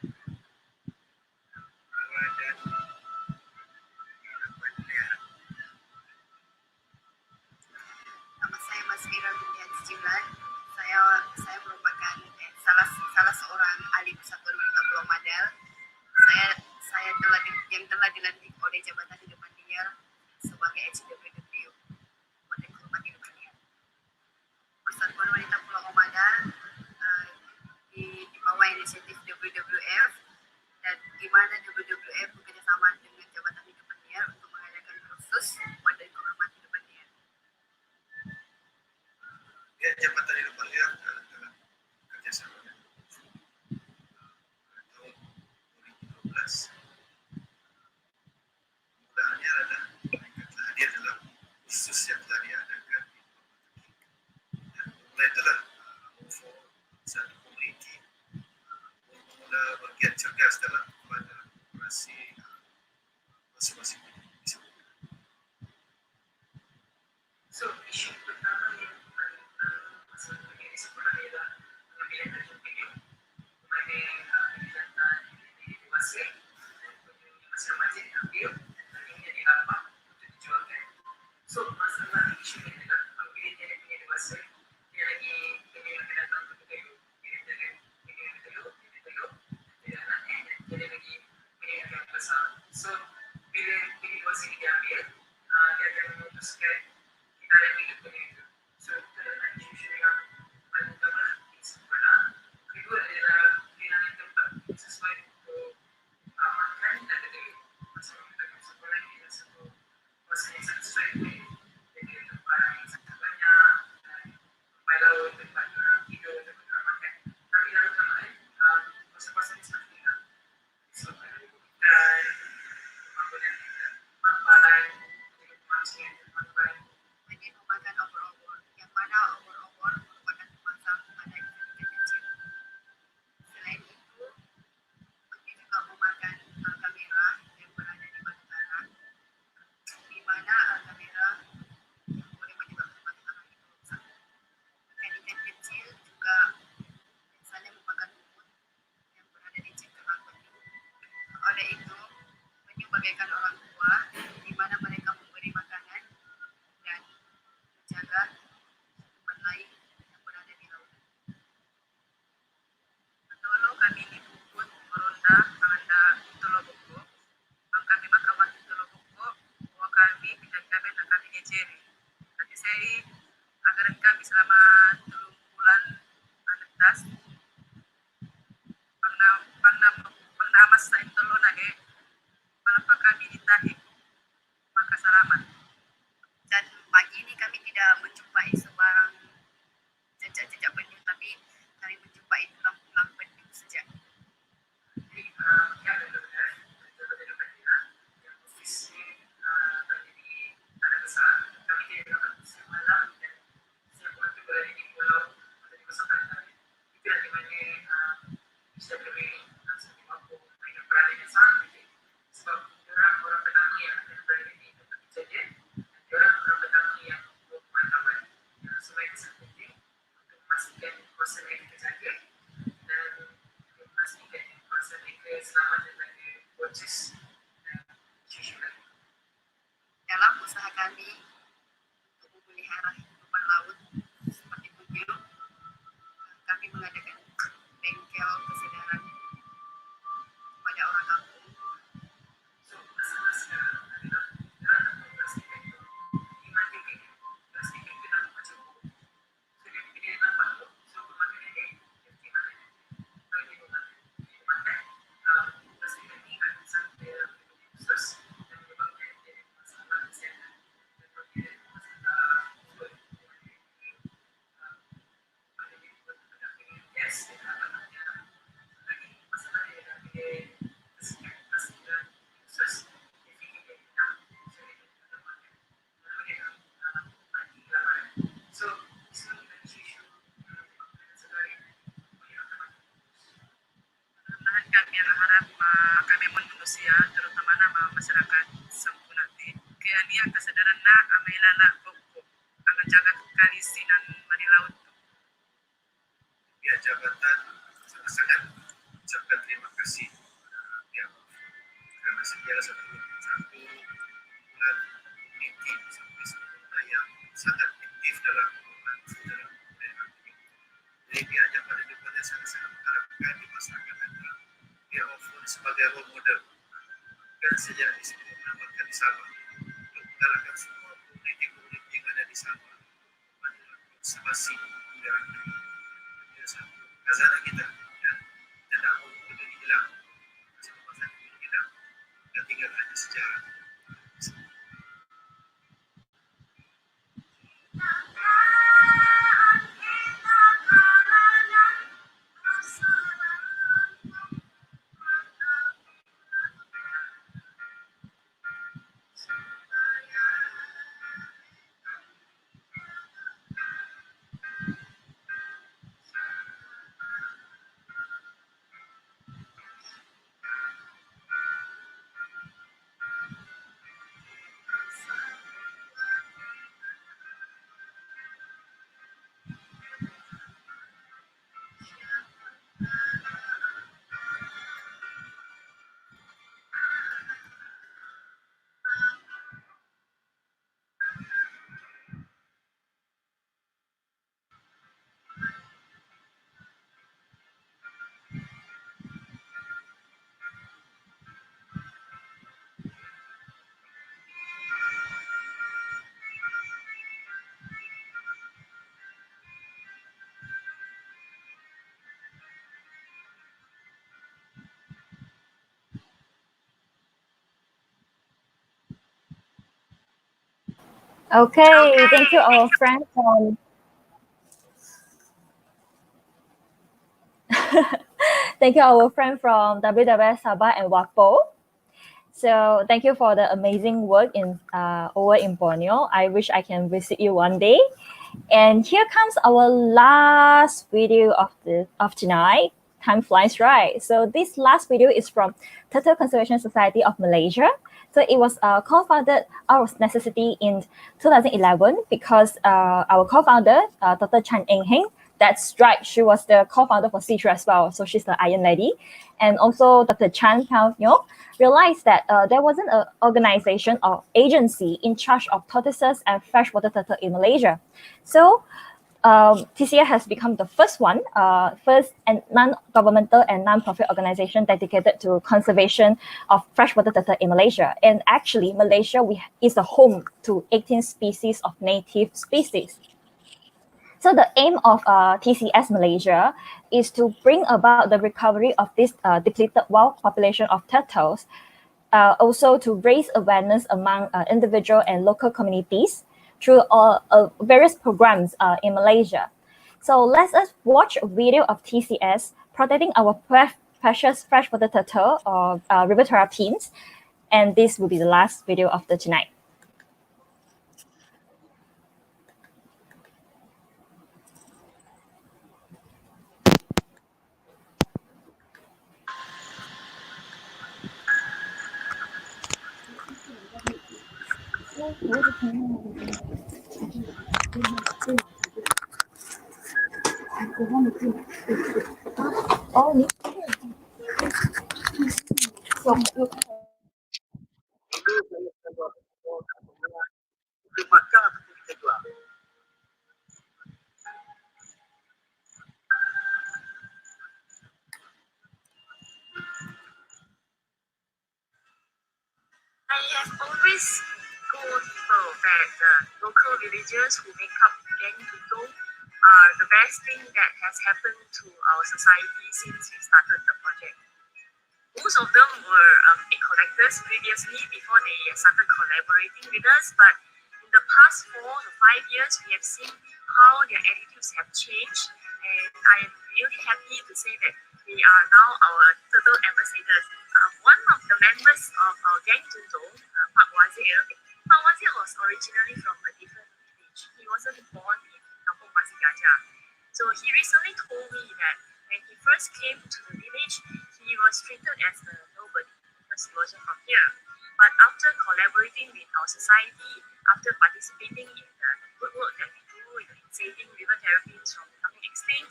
Nama saya Mas Mira Bintian Sijimlan. Saya merupakan salah seorang ahli Persatuan Wanita Pulau Madal. Saya telah dilantik oleh Jabatan Hidup Mandiri sebagai HWW. Wakil Hormat Hidup Mandiri. Persatuan Wanita Pulau Madal di bawah inisiatif WWF, dan di mana WWF bekerjasama dengan Jabatan Hidup Mandiri untuk mengadakan kursus Wadah Hormat Hidup Mandiri. Dia Jabatan Hidup Mandiri adalah kerjasama dengan tahun 2012. Mudahnya adalah dia adalah khusus yang tadi adakan dan mulai telah for satu komuniti mula bergiat cergas dalam kepada masing-masing. So, isu pertama yang paling menjadi sekolah ialah pengambilan hasil video mengenai kegiatan di dewasa dan penjualan masing-masing ambil dan ini dilapak untuk dijualkan. So, masalah isu ini adalah apabila dia punya dewasa, dia lagi kena datang untuk bertelur, dia bertelur, dia anaknya dan dia lagi punya yang besar. So, bila dewasa ini diambil, dia akan memutuskan kita yang hidup begitu. So, kita adalah isu yang paling utama di sekolah. Kedua adalah kehilangan tempat sesuai untuk makan dan bertelur. Masalah kita di sekolah ini adalah satu kawasan yang sangat sesuai jadi tempat yang sangat banyak dan tempat laut, tempat tidur, tempat makan. Tapi dalam zaman kawasan-kawasan ini sangat tinggal. So, dan pembangunan kita mampan, manusia yang mampan. Ini merupakan overall selama 3 bulan atas pangnamas sa intolo nage palapa kami ditahi maka salamat. Dan pagi ini kami tidak menjumpai sebarang jejak-jejak penyu, tapi kami menjumpai tulang-tulang penyu saja. Jadi yang kedua yang ofisi terdiri ada besar kami tidak dapat semalam dan siapa juga berada di pulau atau di pesawat tadi itu yang dimana bisa beri langsung mampu mereka berada di sana sebab orang pertama yang akan berada di tempat kejadian dan orang pertama yang pemantauan sungai tersebut untuk memastikan proses kejadian dan memastikan proses keselamatan bagi proses dan susu lagi. Dalam usaha kami untuk memelihara hidupan laut seperti penyu, kami mengadakan bengkel kesadaran kepada orang kampung. So, masalah sekarang adalah dalam plastik itu dimatikan. Plastik itu dalam macam so dia pilih nampak tu, so memakai dia di mana kalau dia memakai plastik ini akan sampai khusus dan menyebabkan dia masalah kesihatan dan dia masalah yes, kita akan lagi masalah yang dia kesihatan plastik dan khusus so kami harap kami manusia terutama nama masyarakat Sampunati kaya niya kesadaran na Amidala Boko ang jaga kalisinan di laut. Ya, jabatan sangat-sangat ucapkan terima kasih ya, karena sedia satu bulan komuniti sampai sebelumnya yang sangat aktif dalam membantu dalam program ini. Jadi pihaknya pada depannya sangat-sangat mengharapkan di masyarakat adalah dia offer sebagai role model dan sejak di sini menambahkan di Sabah untuk menggalakkan semua komuniti-komuniti yang ada di Sabah adalah konservasi udara khazanah kita dan tidak mau itu hilang semua itu hilang dan tinggal hanya sejarah. Okay, thank you our friend from thank you our friend from WWS Sabah and Wapo. So thank you for the amazing work in over in Borneo. I wish I can visit you one day. And here comes our last video of tonight. Time flies, right? So this last video is from Turtle Conservation Society of Malaysia. So it was co-founded out of necessity in 2011 because our co-founder, Dr. Chan Eng Heng, that's right, she was the co-founder for SEATRU as well. So she's the Iron Lady. And also Dr. Chan Pao Nyok realized that there wasn't an organization or agency in charge of tortoises and freshwater turtle in Malaysia. So TCA has become the first and non-governmental and non-profit organization dedicated to conservation of freshwater turtle in Malaysia. And actually, Malaysia is a home to 18 species of native species. So the aim of TCS Malaysia is to bring about the recovery of this depleted wild population of turtles, also to raise awareness among individual and local communities through various programs in Malaysia. So let us watch a video of TCS protecting our precious freshwater turtle or river terrapins, and this will be the last video of the tonight. Kita makan ataupun kita jual. I have always told people that local villagers who make up Gang Tuto are the best thing that has happened to our society since we started the project. Most of them were egg collectors previously before they started collaborating with us, but in the past 4 to 5 years, we have seen how their attitudes have changed, and I am really happy to say that they are now our turtle ambassadors. One of the members of our Gang Tuto, Pak Wazir was originally from a different village. He wasn't born in Kampung Pasir Gajah. So he recently told me that when he first came to the village, he was treated as a nobody because he wasn't from here. But after collaborating with our society, after participating in the good work that we do in saving river terrapins from becoming extinct,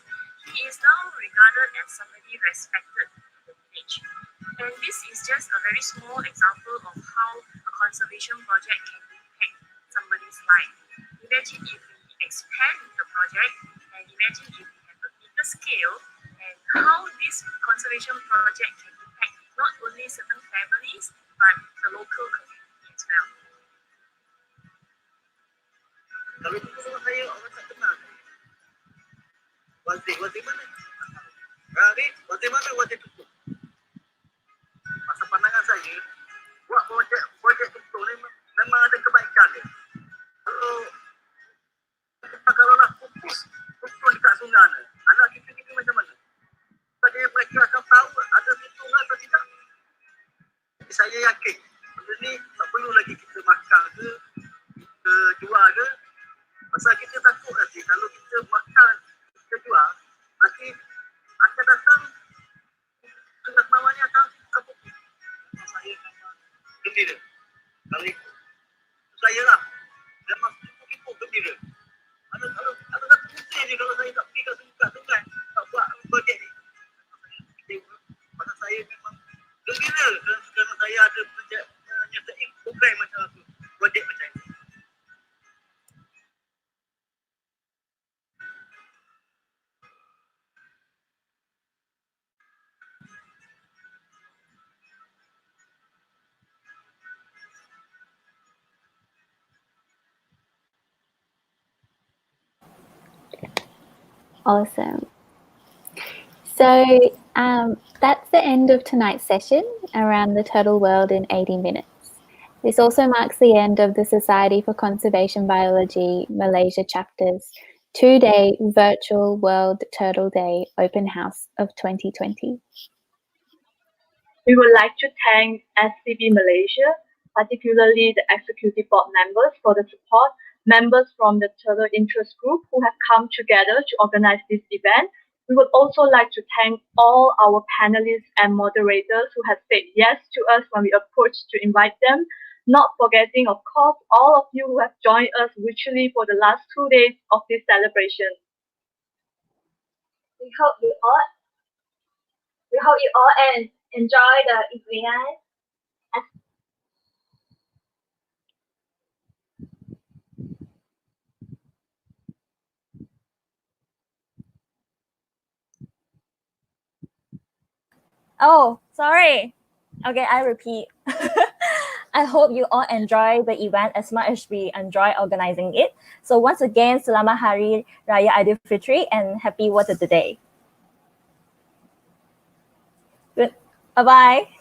he is now regarded as somebody respected in the village. And this is just a very small example of how a conservation project can impact somebody's life. Imagine if we expand the project, and imagine if we have a bigger scale, and how this conservation project can impact not only certain families, but the local community as well. Kalau itu sama saya, orang tak kenal. Wazir mana? Wazir mana? Wazir tutup. Masa pandangan saya, buat projek tutup ni memang ada kebaikan dia. Kalau nak fokus tutup dekat sungai ni, anak kita macam mana? Mereka akan tahu ada tutup atau tidak. Saya yakin benda ni tak perlu lagi kita makan ke, kita jual ke. Pasal kita takut nanti kalau kita makan, kita jual, nanti akan datang sungai mawar ni akan kapuk. Saya gembira. Kalau ikut saya lah, memang ikut gembira. Kalau satu putih ni kalau saya tak pergi kat sungai, tak buat projek ni. Pasal saya memang gembira kerana saya ada menyertai program macam tu, projek macam ni. Awesome. So that's the end of tonight's session around the turtle world in 80 minutes. This also marks the end of the Society for Conservation Biology Malaysia chapter's 2-day virtual World Turtle Day open house of 2020. We would like to thank SCB Malaysia, particularly the executive board members for the support, members from the Turtle Interest Group who have come together to organize this event. We would also like to thank all our panelists and moderators who have said yes to us when we approached to invite them, not forgetting, of course, all of you who have joined us virtually for the last 2 days of this celebration. We hope you all enjoy the event. Oh, sorry. Okay, I repeat. I hope you all enjoy the event as much as we enjoy organizing it. So once again, Selamat Hari Raya Idul Fitri and happy Water Day. Good. Bye-bye.